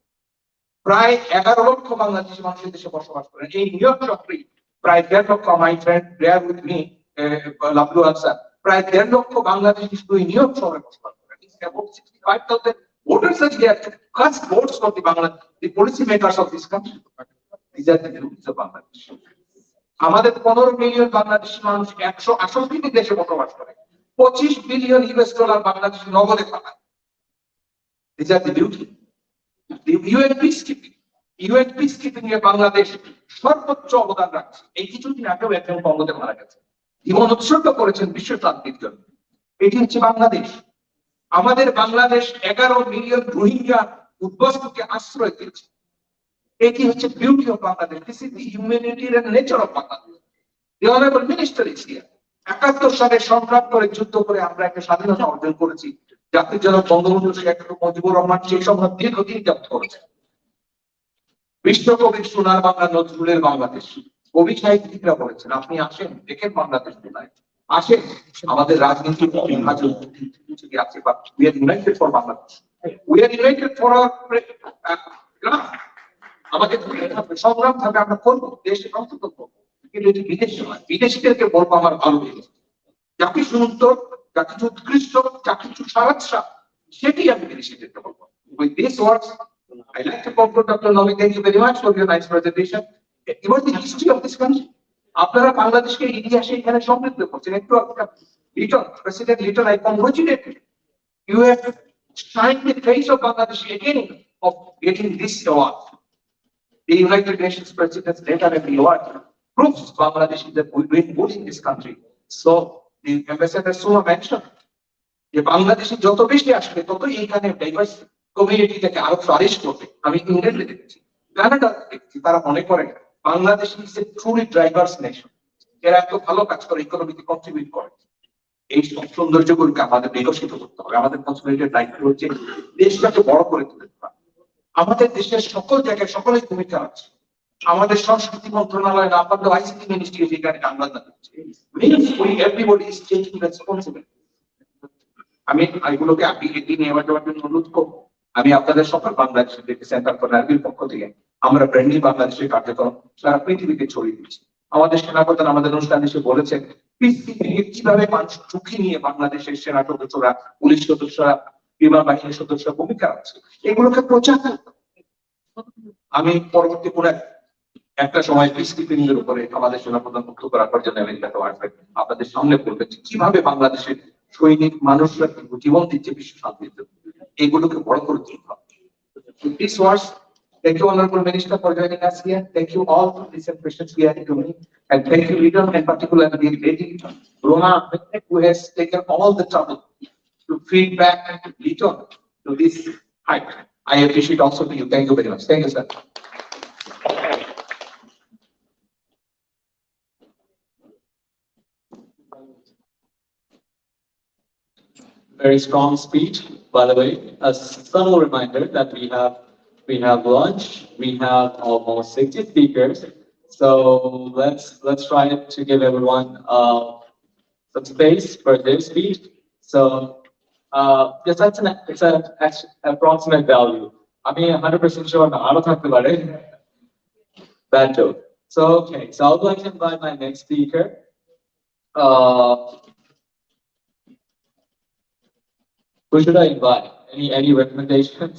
প্রায় 11 লক্ষ বাংলাদেশি মানুষ দেশে বসবাস করেন। এই নিউ ইয়র্ক শহরে প্রায় 1.5 lakh, my friend there with me Lavlu Ansar, প্রায় 1.5 লক্ষ বাংলাদেশি শুধু নিউ ইয়র্ক শহরে বসবাস করেন। About 65,000 voters are here to cast votes for the policy makers of this country. These are the views of Bangladesh. আমাদের 15 মিলিয়ন বাংলাদেশি মানুষ 168টি দেশে বসবাস করে। 25 বিলিয়ন ইউএস ডলার বাংলাদেশ নগদে পাঠায়। These are the beauty. The UN peacekeeping. UN peacekeeping এ বাংলাদেশ সর্বোচ্চ অবদান রাখছে। এই কিছুদিন আগেও একজন বঙ্গতে মারা গেছে, জীবন উৎসর্গ করেছেন বিশ্ব শান্তির জন্য। এটি হচ্ছে বাংলাদেশ। আমাদের বাংলাদেশ 11 মিলিয়ন রোহিঙ্গা উদ্বাস্তুকে আশ্রয় দিয়েছে। এটি হচ্ছে beauty of Bangladesh. This is the humanitarian nature of Bangladesh. The honourable minister is here. 71 সালে সংগ্রাম করে যুদ্ধ করে আমরা একটা স্বাধীনতা অর্জন করেছি। জাতির জনক বঙ্গবন্ধু শেখ মুজিবুর রহমান সেই সংগ্রাম দীর্ঘদিন যাপন করেছেন। বিশ্বকবির সোনার বাংলা নজরুলের বাংলাদেশ কবি সাহিত্যিকরা বলেছেন, আপনি আসেন দেখেন বাংলাদেশ কোথায়, আসেন আমাদের রাজনীতি আছে, but we are United for Bangladesh, we are United for আমাকে সংগ্রাম থাকবে, আমরা করবো, দেশে সংশোধন করবো, কিন্তু এটি বিদেশ নয়। বিদেশিদেরকে বলবো আমার ভালো লেগেছে, যা কিছু সুন্দর, যা কিছু উৎকৃষ্ট, যা কিছু সারাচ্ছা, সেটি আমি বিদেশিদেরকে বলবো। With these words, I like to conclude, Dr. Novi. Thank you very much for your nice presentation. About the history of this country. আপনারা বাংলাদেশকে ইতিহাসে এখানে সমৃদ্ধ করছেন। একটু Liton, president Liton, I congratulate you. You have shined the face of Bangladesh again of getting this award. The United Nations President's letter and the award proves Bangladesh is doing good in this country. So the ambassador Suma mentioned, যে বাংলাদেশে যত বেশি আসবে তত এইখানে diverse community থেকে আরো flourish করবে। আমি ইংল্যান্ডে দেখেছি, কানাডা দেখেছি, তারা মনে করে Bangladesh is a truly diverse nation, এরা এত ভালো কাজ করে, ইকোনমিতে কন্ট্রিবিউট করে। এই সব সৌন্দর্যগুলোকে আমাদের বিকশিত করতে হবে। আমাদের কনসোলিডেটেড দায়িত্ব হচ্ছে দেশটাকে বড় করে তুলতে হবে। আমাদের দেশের সকল জায়গায় সকলের ভূমিকা আছে। আমাদের সংস্কৃতি মন্ত্রণালয় না পারলেও আইসিটি মিনিস্ট্রি এখানে কাজ করছে। Everybody is taking responsibility. আমি এগুলোকে আপনি এটি নিয়ে যাওয়ার জন্য অনুরোধ করবো। আমি আপনাদের সকল বাংলাদেশের সেন্টার ফর নারীর পক্ষ থেকে আমরা ব্র্যান্ডিং বাংলাদেশের কার্যক্রম সারা পৃথিবীতে ছড়িয়ে দিচ্ছি। আমাদের সেনাপ্রধান আমাদের অনুষ্ঠানে এসে বলেছেন কিভাবে মানুষ ঝুঁকি নিয়ে বাংলাদেশের সেনা সদস্যরা, পুলিশ সদস্যরা, বিমান বাহিনীর সদস্যরা ভূমিকা আছে, এগুলোকে প্রচার করতে। আমি পরবর্তী কোনো একটা সময় পিসকিপিং এর উপরে আমাদের সেনাপ্রধান বক্তব্য রাখার জন্য আমেরিকাতে আসবেন, আপনাদের সামনে বলবেন কিভাবে বাংলাদেশের সৈনিক মানুষরা জীবন দিচ্ছে বিশ্ব শান্তিতে, এগুলোকে বড় করে তুলতে হবে। These words, thank you, Honorable Minister, for joining us here. Thank you all for listening questions here to me, and thank you, leader, and particularly the lady Roma, who has taken all the trouble to feed back Leader to this height. I appreciate also to you. Thank you very much. Thank you, sir. Very strong speech, by the way. A subtle reminder that we have lunch. We have almost 60 speakers, so let's try to give everyone some space for their speech. So yes, it's an approximate value. I mean, 100% sure I don't talk about it. Bad joke. So okay, so I would like to invite my next speaker. Who should I invite? Any recommendations?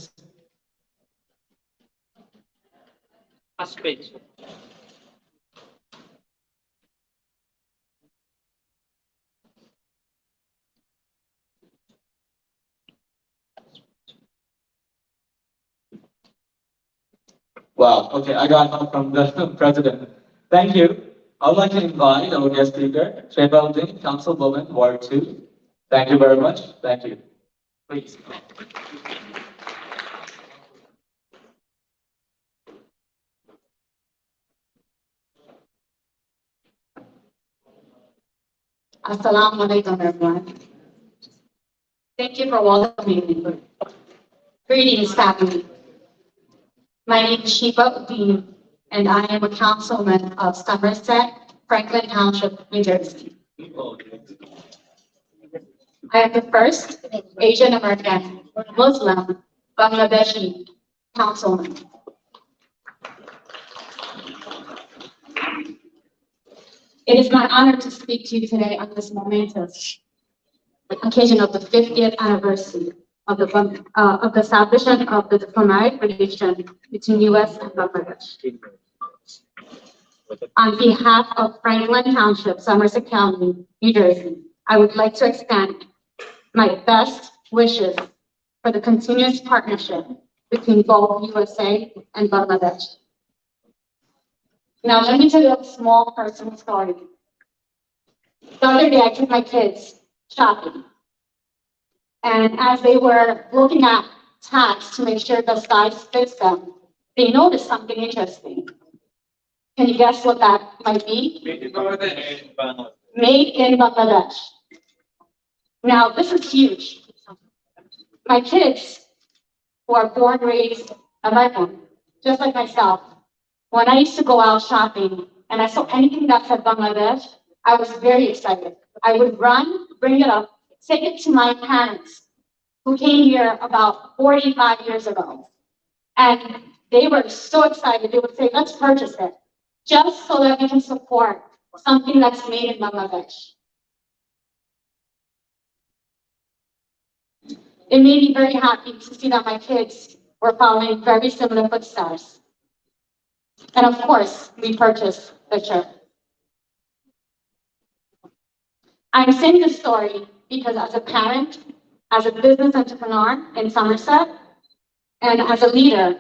Wow, okay, I got help from the president. Thank you. I would like to invite our guest speaker, Shebaldin, Councilwoman, Ward 2. Thank you very much. Thank you. Please. Assalamu alaikum, everyone. Thank you for welcoming me. Greetings, family. My name is Shiva Udin, and I am a councilman of Somerset, Franklin Township, New Jersey. I am the first Asian American Muslim Bangladeshi councilman. It is my honor to speak to you today on this momentous occasion of the 50th anniversary of the establishment of the diplomatic relation between U.S. and Bangladesh. On behalf of Franklin Township, Somerset County, New Jersey, I would like to extend my best wishes for the continuous partnership between both USA and Bangladesh. Now, let me tell you a small personal story. The other day, I took my kids shopping. And as they were looking at tags to make sure the size fits them, they noticed something interesting. Can you guess what that might be? Made in Bangladesh. Now, this is huge. My kids, who are born, raised American, just like myself, when I used to go out shopping and I saw anything that said Bangladesh, I was very excited. I would run, bring it up, take it to my parents, who came here about 45 years ago. And they were so excited. They would say, let's purchase it, just so that we can support something that's made in Bangladesh. It made me very happy to see that my kids were following very similar footsteps. And of course, we purchased the shirt. I'm saying this story because as a parent, as a business entrepreneur in Somerset, and as a leader,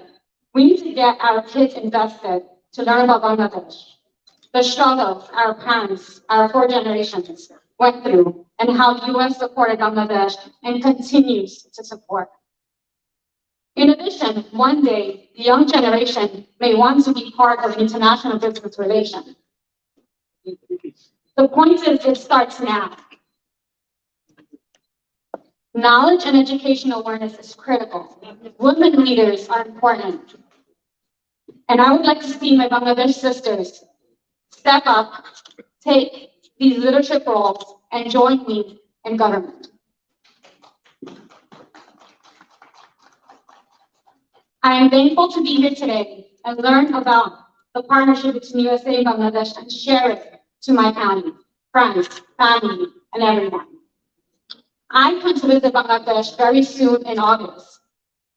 we need to get our kids invested to learn about Bangladesh, the struggles our parents, our 4 generations went through, and how U.S. supported Bangladesh and continues to support. In addition, one day, the young generation may want to be part of international business relations. The point is, it starts now. Knowledge and education awareness is critical. Women leaders are important. And I would like to see my Bangladesh sisters step up, take these leadership roles, and join me in government. I am thankful to be here today and learn about the partnership between USA and Bangladesh and share it to my county, friends, family, and everyone. I plan to visit Bangladesh very soon in August,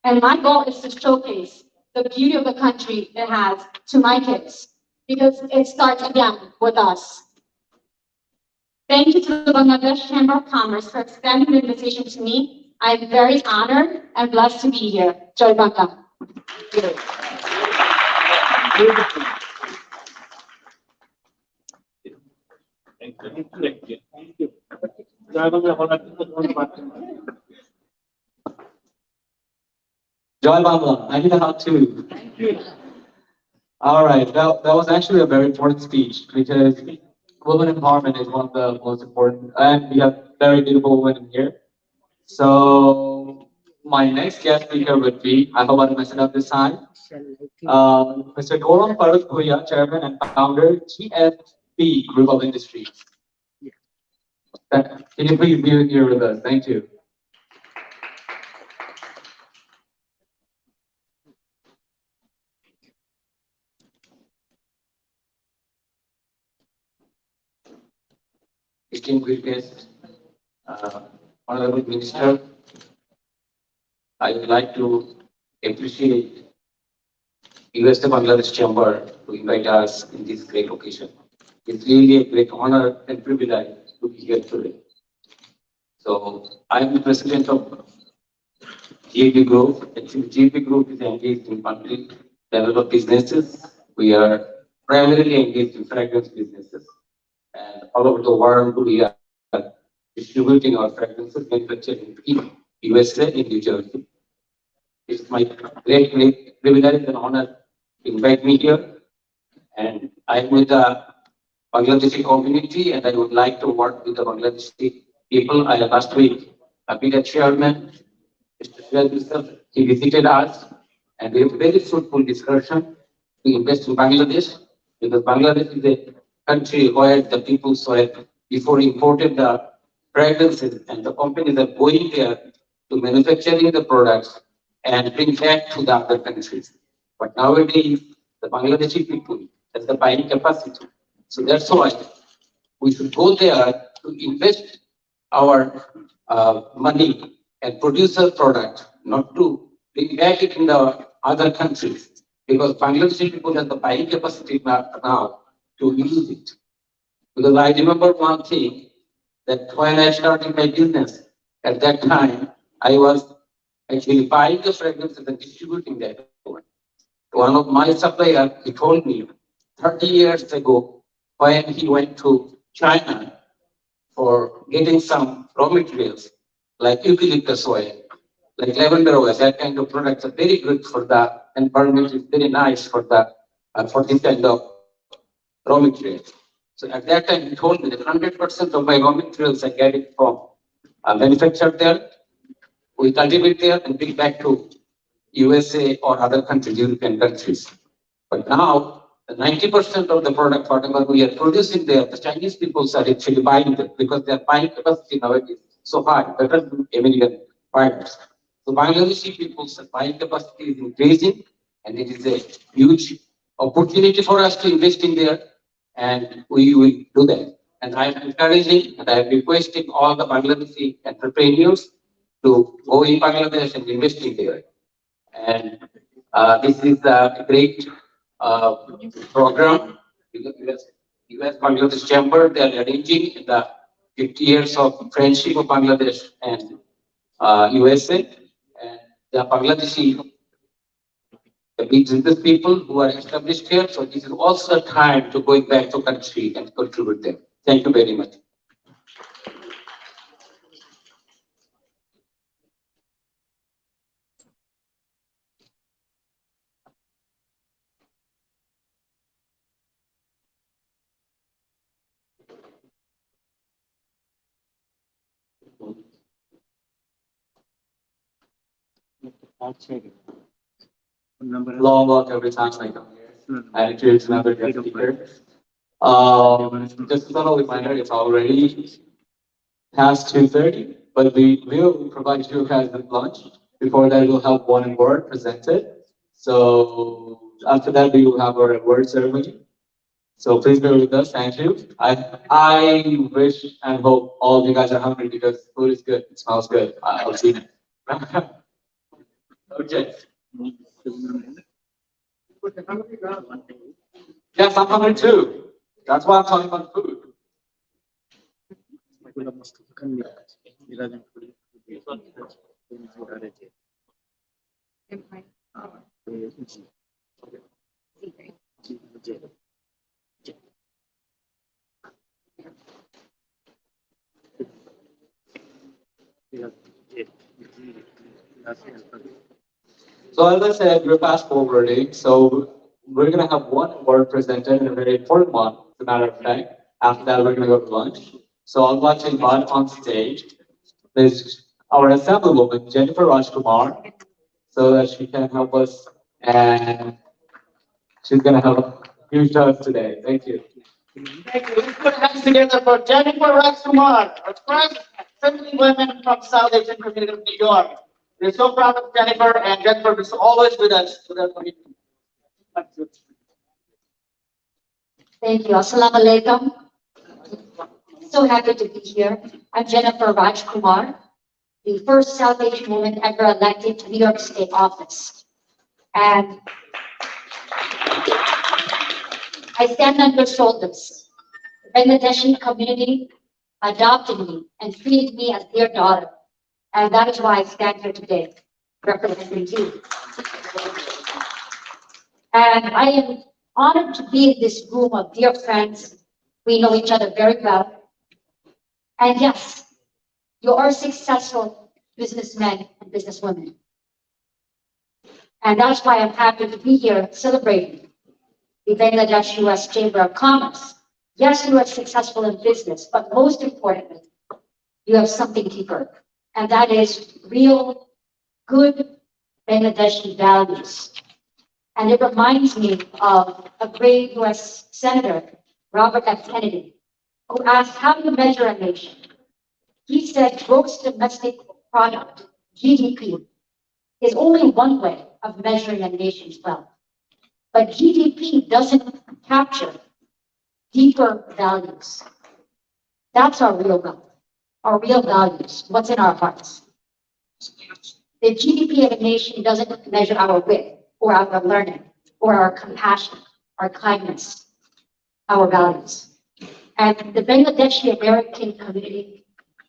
and my goal is to showcase the beauty of the country it has to my kids, because it starts again with us. Thank you to the Bangladesh Chamber of Commerce for extending the invitation to me. I'm very honored and blessed to be here. Joy Bangla. Thank you. জয় বাংলা বলার জন্য ধন্যবাদ। Joy Bangla, I need a hug too. Thank you. All right, that was actually a very important speech because women empowerment is one of the most important, and we have very beautiful women here. So my next guest speaker would be, I hope I'm messing up this time, Mr. Goram Farooq Bhuiya, Chairman and Founder, GFB Group of Industries. Can you please be here with us? Thank you. Distinguished guest, Honorable Minister, I would like to appreciate US Bangladesh Chamber to invite us in this great occasion. It's really a great honor and privilege to be here today. So I'm the president of GAP Group. Actually, GAP Group is engaged in country developed businesses. We are primarily engaged in fragrance businesses. And all over the world, we are distributing our fragrances manufactured in USA in New Jersey. It's my great privilege and honor to invite me here. And I'm with the Bangladeshi community, and I would like to work with the Bangladeshi people. Last week, the chairman, Mr. Shahid Yusuf, he visited us, and we have a very fruitful discussion to invest in Bangladesh, because Bangladesh is a country where the people saw before imported the fragrances, and the companies are going there to manufacturing the products and bring back to the other countries. But nowadays, the Bangladeshi people has the buying capacity. So that's why we should go there to invest our money and produce a product, not to bring back it in the other countries. Because Bangladeshi people have the buying capacity now to use it. Because I remember one thing, that when I started my business, at that time, I was actually buying the fragrances and distributing them. One of my suppliers, he told me 30 years ago, when he went to China for getting some raw materials, like eucalyptus oil, like lavender oil, that kind of products are very good for the environment, is very nice for the for this kind of raw materials. So at that time, he told me that 100% of my raw materials I get it from manufactured there, we cultivate there and bring back to USA or other countries, European countries. But now, the 90% of the product, whatever we are producing there, the Chinese people are actually buying them because their buying capacity nowadays is so high, better than American buyers. So Bangladeshi people's buying capacity is increasing, and it is a huge opportunity for us to invest in there, and we will do that. And I am encouraging and I am requesting all the Bangladeshi entrepreneurs to go in Bangladesh and invest in there. And this is a great program. US Bangladesh Chamber, they are arranging the 50 years of friendship of Bangladesh and USA. And the Bangladeshi, the business people who are established here. So this is also a time to going back to country and contribute them. Thank you very much. Long walk every time I come here. I introduce another guest speaker. Just a little reminder, it's already past 2:30, but we will provide you guys with lunch. Before that, we'll have one word presented. So after that, we will have our word ceremony. So please bear with us. Thank you. I wish and hope all of you guys are hungry because food is good. It smells good. I've seen it. Okay. Yes, I'm hungry too. That's why I'm talking about food. So as I said, we're fast forwarding. So we're gonna have one word presented, and a very important one, as a matter of fact. After that, we're gonna go to lunch. So I'll watch invite on stage. There's our assemblywoman, Jennifer Rajkumar, so that she can help us, and she's gonna have a huge task today. Thank you. Thank you. Let's put hands together for Jennifer Rajkumar, our first assembly women from South Asian community of New York. We're so proud of Jennifer, and Jennifer is always with us. Thank you. Assalamu alaikum. So happy to be here. I'm Jennifer Rajkumar, the first South Asian woman ever elected to New York State office. And I stand on your shoulders. The Bangladeshi community adopted me and treated me as their daughter. And that is why I stand here today, representing you. And I am honored to be in this room of dear friends. We know each other very well. And yes, you are successful businessmen and businesswomen. And that's why I'm happy to be here celebrating the Bangladesh US Chamber of Commerce Yes, you are successful in business, but most importantly, you have something deeper, and that is real, good Bangladeshi values. And it reminds me of a great US Senator, Robert F. Kennedy, who asked, how do you measure a nation? He said, gross domestic product, GDP, is only one way of measuring a nation's wealth. But GDP doesn't capture deeper values. That's our real wealth, our real values, what's in our hearts. The GDP of a nation doesn't measure our wit or our learning or our compassion, our kindness, our values. And the Bangladeshi American community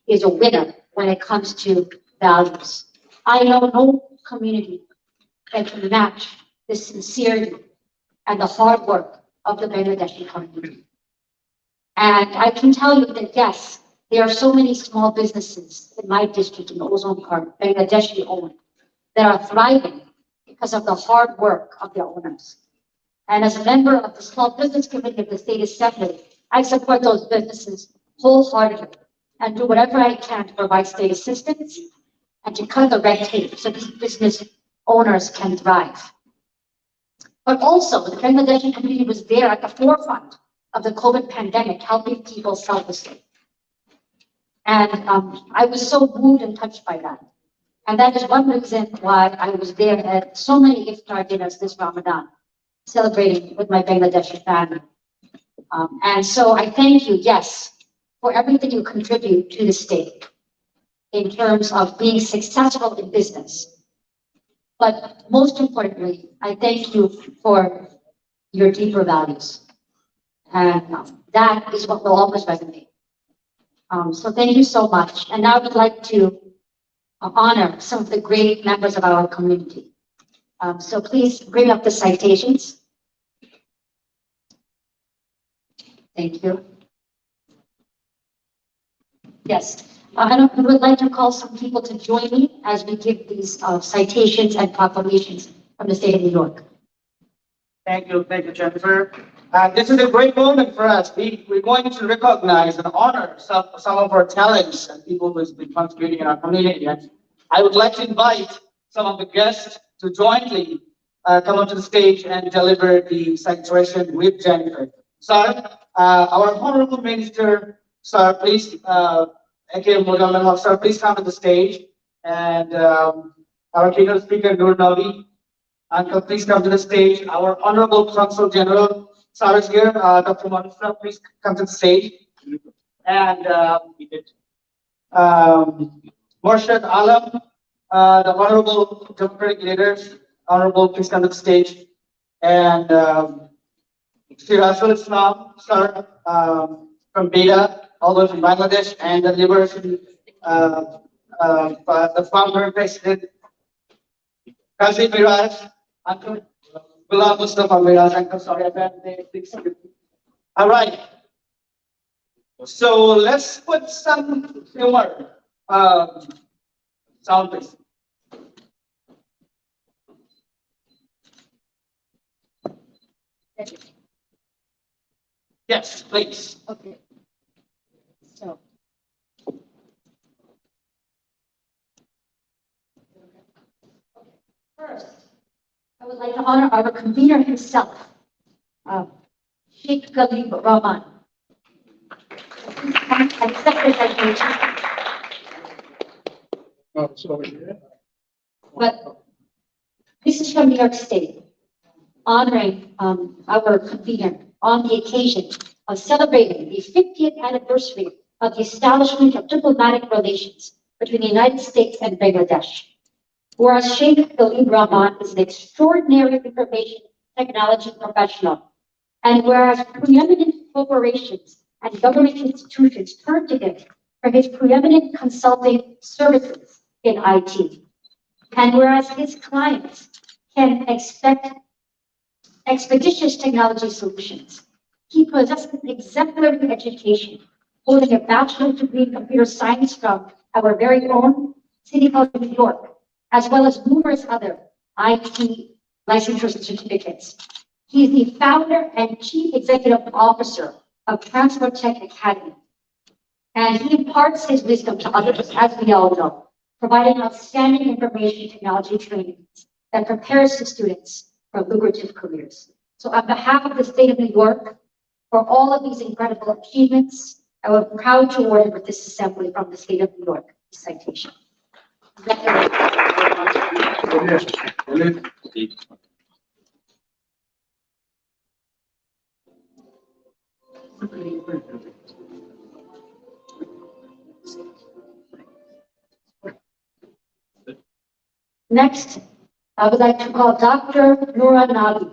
is a winner when it comes to values. I know no community that can match the sincerity and the hard work of the Bangladeshi community. And I can tell you that, yes, there are so many small businesses in my district, in the Ozone Park, Bangladeshi owned, that are thriving because of the hard work of their owners. And as a member of the Small Business Committee of the State Assembly, I support those businesses wholeheartedly and do whatever I can to provide state assistance and to cut the red tape so these business owners can thrive. But also, the Bangladeshi community was there at the forefront of the COVID pandemic, helping people selflessly. And I was so moved and touched by that. And that is one reason why I was there at so many iftar dinners this Ramadan, celebrating with my Bangladeshi family. And so I thank you, yes, for everything you contribute to the state in terms of being successful in business. But most importantly, I thank you for your deeper values. And that is what will always resonate. So thank you so much. And now I would like to honor some of the great members of our community. So please bring up the citations. Thank you. Yes, I would like to call some people to join me as we give these citations and proclamations from the state of New York. Thank you, Jennifer. This is a great moment for us. We're going to recognize and honor some of our talents and people who have been contributing in our community. And I would like to invite some of the guests to jointly come up to the stage and deliver the citation with Jennifer. Sir, our Honorable Minister, sir, please, sir, please come to the stage. And our keynote speaker, Nur Nabi, Uncle, please come to the stage. Our Honorable Consul General, sir, is here. Dr. Manusra, please come to the stage. And Murshid Alam, the Honorable Democratic Leaders, Honorable, please come to the stage. And Shirasul Islam, sir, from Beta, all those from Bangladesh, and the Liberation, the founder and president, Qazi Miraj, Uncle Ghulam Mustafa Miraj, Uncle, sorry, all right. So let's put some humor, sound please. Yes, please. Okay. So. First, I would like to honor our convener himself, Sheikh Khalid Rahman. But this is from New York State, honoring our convener on the occasion of celebrating the 50th anniversary of the establishment of diplomatic relations between the United States and Bangladesh. Whereas Sheikh Khalid Rahman is an extraordinary information technology professional, and whereas preeminent corporations and government institutions turn to him for his preeminent consulting services in IT, and whereas his clients can expect expeditious technology solutions, he possesses exemplary education, holding a bachelor's degree in computer science from our very own City College of New York, as well as numerous other IT licensures and certificates. He is the founder and chief executive officer of Transfer Tech Academy. And he imparts his wisdom to others, as we all know, providing outstanding information technology training that prepares the students for lucrative careers. So on behalf of the state of New York, for all of these incredible achievements, I am proud to award with this assembly from the state of New York this citation. Next, I would like to call Dr. Noura Nabi.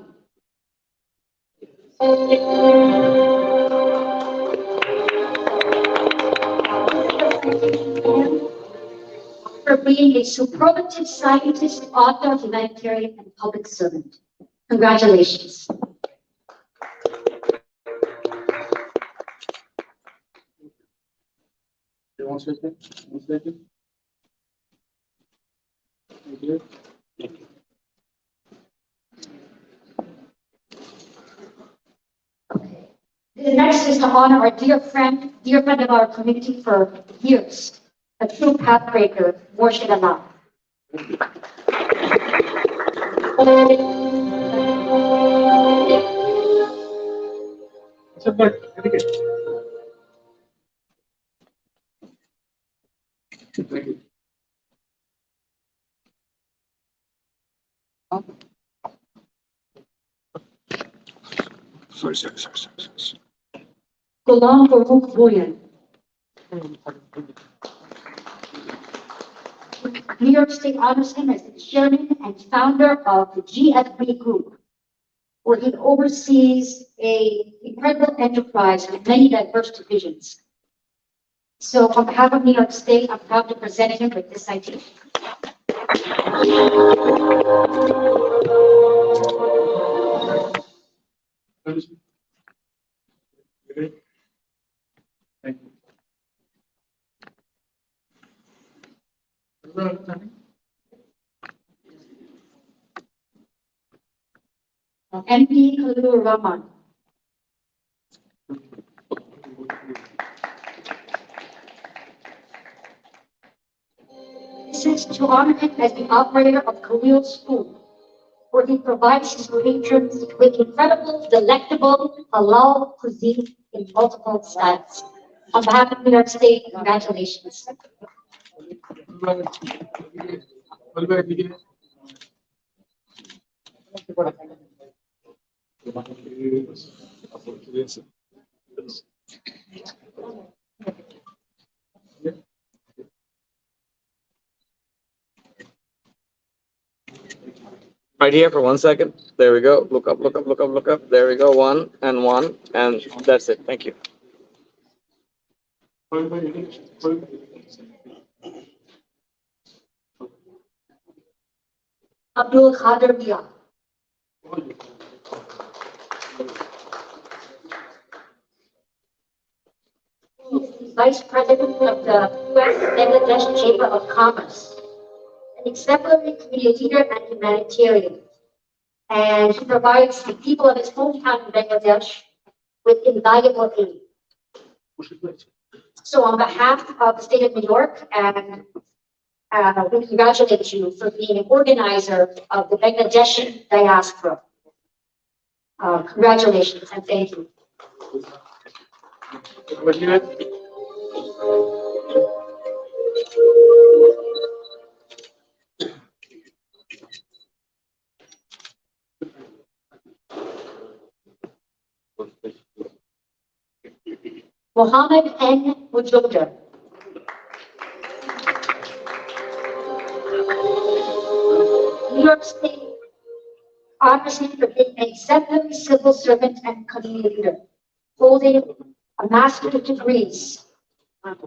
For being a superlative scientist, author, humanitarian, and public servant. Congratulations. One second. Thank you. The next is to honor our dear friend of our community for years, a true pathbreaker, Morshid Allah. Thank you. Sorry. Ghulam Farooq Bhuiyan. New York State honors him as the chairman and founder of the GFB Group, where he oversees an incredible enterprise with many diverse divisions. So on behalf of New York State, I'm proud to present him with this citation. Thank you. MP Khalilur Rahman. This is to honor him as the operator of Khalil School, where he provides his patrons with incredible, delectable halal cuisine in multiple styles. On behalf of New York State, congratulations. Right here for 1 second. There we go. Look up. There we go. One, and that's it. Thank you. Abdul Khader Bia. He is the Vice President of the U.S. Bangladesh Chamber of Commerce, an exemplary community leader and humanitarian. And he provides the people of his hometown in Bangladesh with invaluable aid. So on behalf of the state of New York, and we congratulate you for being an organizer of the Bangladeshi diaspora. Congratulations and thank you. Mohammed N. Mujumdar. New York State honors him for being an exemplary civil servant and community leader, holding a master's degrees from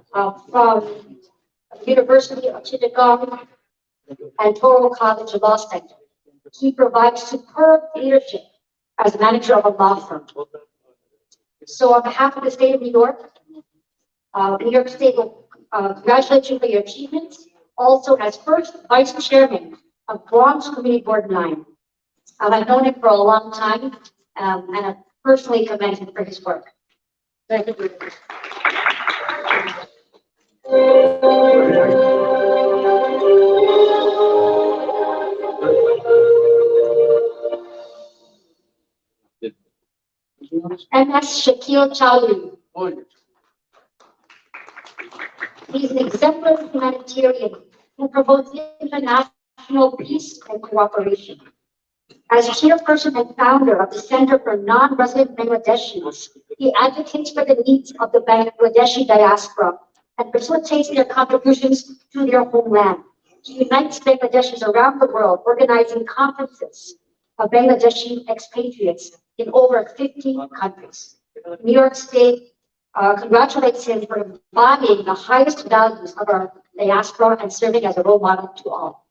the University of Chittagong and Toro College Law Center. He provides superb leadership as manager of a law firm. So on behalf of the state of New York State will congratulate you for your achievements. Also as first vice chairman of Bronx Community Board 9. I've known him for a long time and I personally commend him for his work. Thank you. MS Shakil Chowdhury. He is an exemplary humanitarian who promotes international peace and cooperation. As chairperson and founder of the Center for Non-Resident Bangladeshis, he advocates for the needs of the Bangladeshi diaspora and facilitates their contributions to their homeland. He unites Bangladeshis around the world, organizing conferences of Bangladeshi expatriates in over 50 countries. New York State congratulates him for embodying the highest values of our diaspora and serving as a role model to all.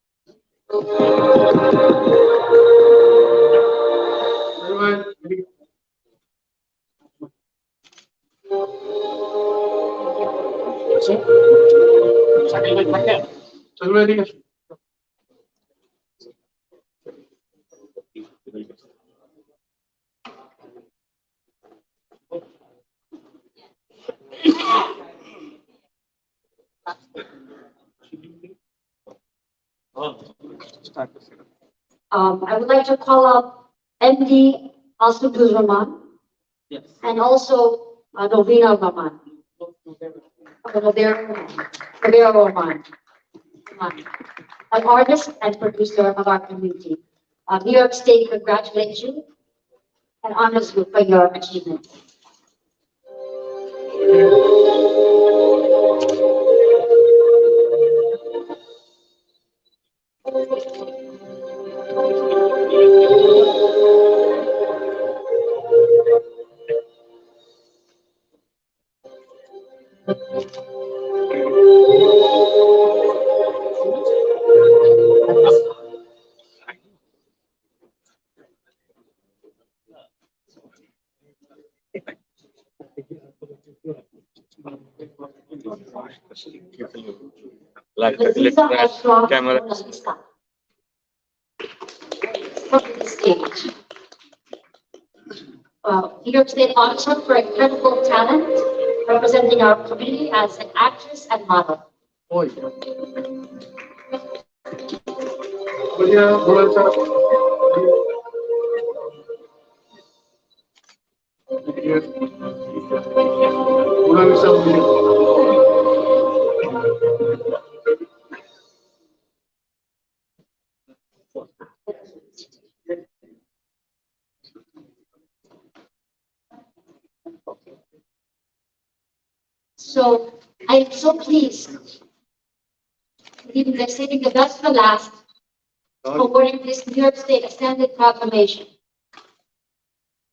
I would like to call out MD Asuduz Rahman, Yes. and also Novena Rahman. Novena Rahman, an artist and producer of our community. New York State congratulates you and honors you for your achievement. Like Let's that camera. Stage. New York State Auditor for Incredible Talent, representing our community as an actress and model. So I am so pleased, even they're saving the best for last, for wearing this New York State Ascended Proclamation.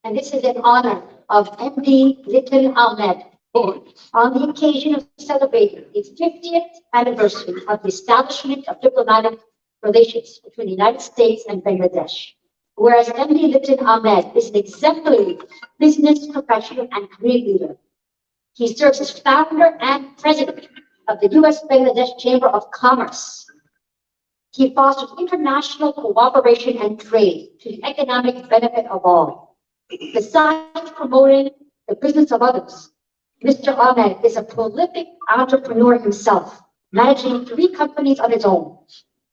And this is in honor of MD Litin Ahmed, on the occasion of celebrating the 50th anniversary of the establishment of diplomatic relations between the United States and Bangladesh. Whereas MD Litin Ahmed is an exemplary business professional and community leader. He serves as founder and president of the U.S.-Bangladesh Chamber of Commerce. He fosters international cooperation and trade to the economic benefit of all. Besides promoting the business of others, Mr. Ahmed is a prolific entrepreneur himself, managing 3 companies of his own.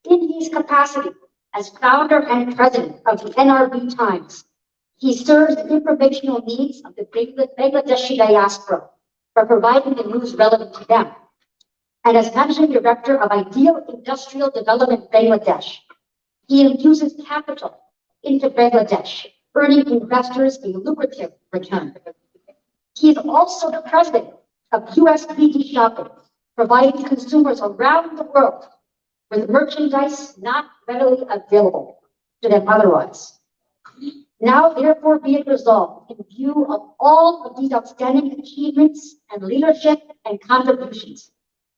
In his capacity as founder and president of the NRB Times, he serves the informational needs of the Bangladeshi diaspora by providing the news relevant to them. And as managing director of Ideal Industrial Development Bangladesh, he infuses capital into Bangladesh, earning investors a lucrative return. He is also the president of USBD Shopping, providing consumers around the world with merchandise not readily available to them otherwise. Now, therefore, be it resolved, in view of all of these outstanding achievements and leadership and contributions,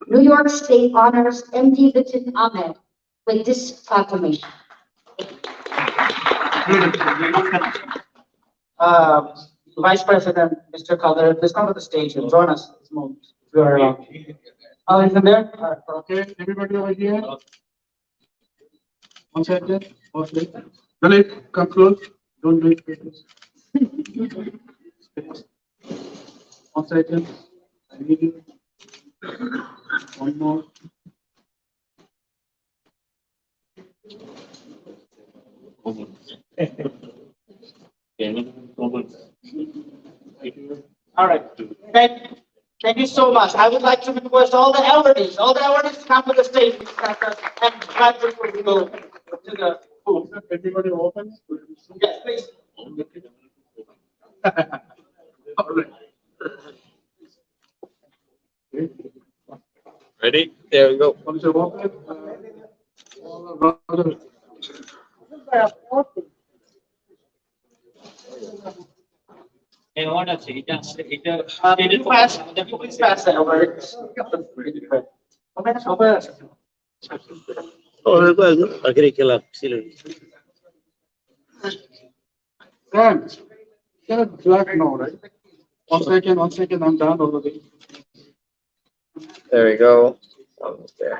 New York State honors MD Litin Ahmed with this proclamation. Vice President, Mr. Calder, please come to the stage and join us at this moment. We are, isn't there? Okay, everybody over here. One second. Okay. Lalit, come close. Don't do it. Please. One second. One more. All right. Thank you so much. I would like to request all the awardees to come to the stage and right before we go to the food. Everybody open? Yes, please. All right. Ready? There we go. Once you open, Please pass that over. Friends, get black now, right? One second, I'm done already. There we go. Almost there.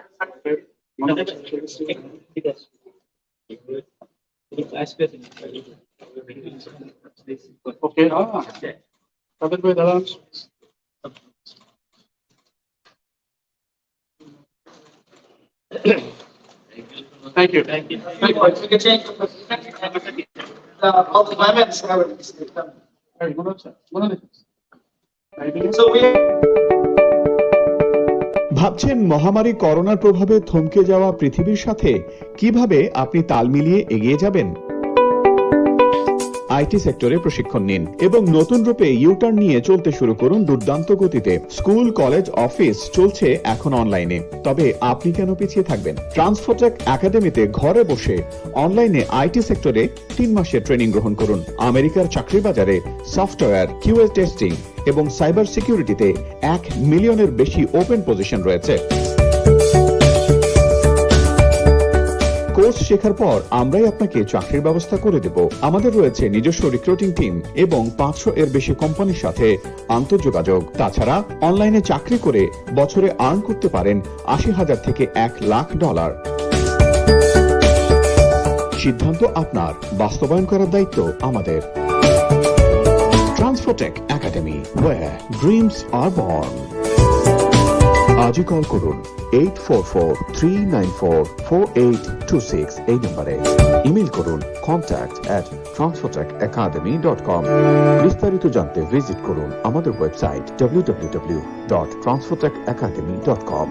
Okay, covered by the lunch. Thank you. Thank you. We can change all the comments. So we. ভাবছেন মহামারী করোনার প্রভাবে থমকে যাওয়া পৃথিবীর সাথে কিভাবে আপনি তাল মিলিয়ে এগিয়ে যাবেন? আইটি সেক্টরে প্রশিক্ষণ নিন এবং নতুন রূপে ইউটার্ন নিয়ে চলতে শুরু করুন দুর্দান্ত গতিতে। স্কুল, কলেজ, অফিস চলছে এখন অনলাইনে, তবে আপনি কেন পিছিয়ে থাকবেন? ট্রান্সফোটেক একাডেমিতে ঘরে বসে অনলাইনে আইটি সেক্টরে 3 মাসের ট্রেনিং গ্রহণ করুন। আমেরিকার চাকরি বাজারে সফটওয়্যার, কিউএ টেস্টিং এবং সাইবার সিকিউরিটিতে 1 মিলিয়নের বেশি ওপেন পজিশন রয়েছে। কোর্স শেখার পর আমরাই আপনাকে চাকরির ব্যবস্থা করে দেব। আমাদের রয়েছে নিজস্ব রিক্রুটিং টিম এবং 500 এর বেশি কোম্পানির সাথে আন্তঃযোগাযোগ। তাছাড়া অনলাইনে চাকরি করে বছরে আর্ন করতে পারেন $80,000 থেকে $1 লাখ। সিদ্ধান্ত আপনার, বাস্তবায়ন করার দায়িত্ব আমাদের। Transfotech academy, where dreams are born। আজই কল করুন 8443944826 এই নম্বরে। ইমেল করুন contact@transfotechacademy.com। বিস্তারিত জানতে ভিজিট করুন আমাদের ওয়েবসাইট www.transfotechacademy.com।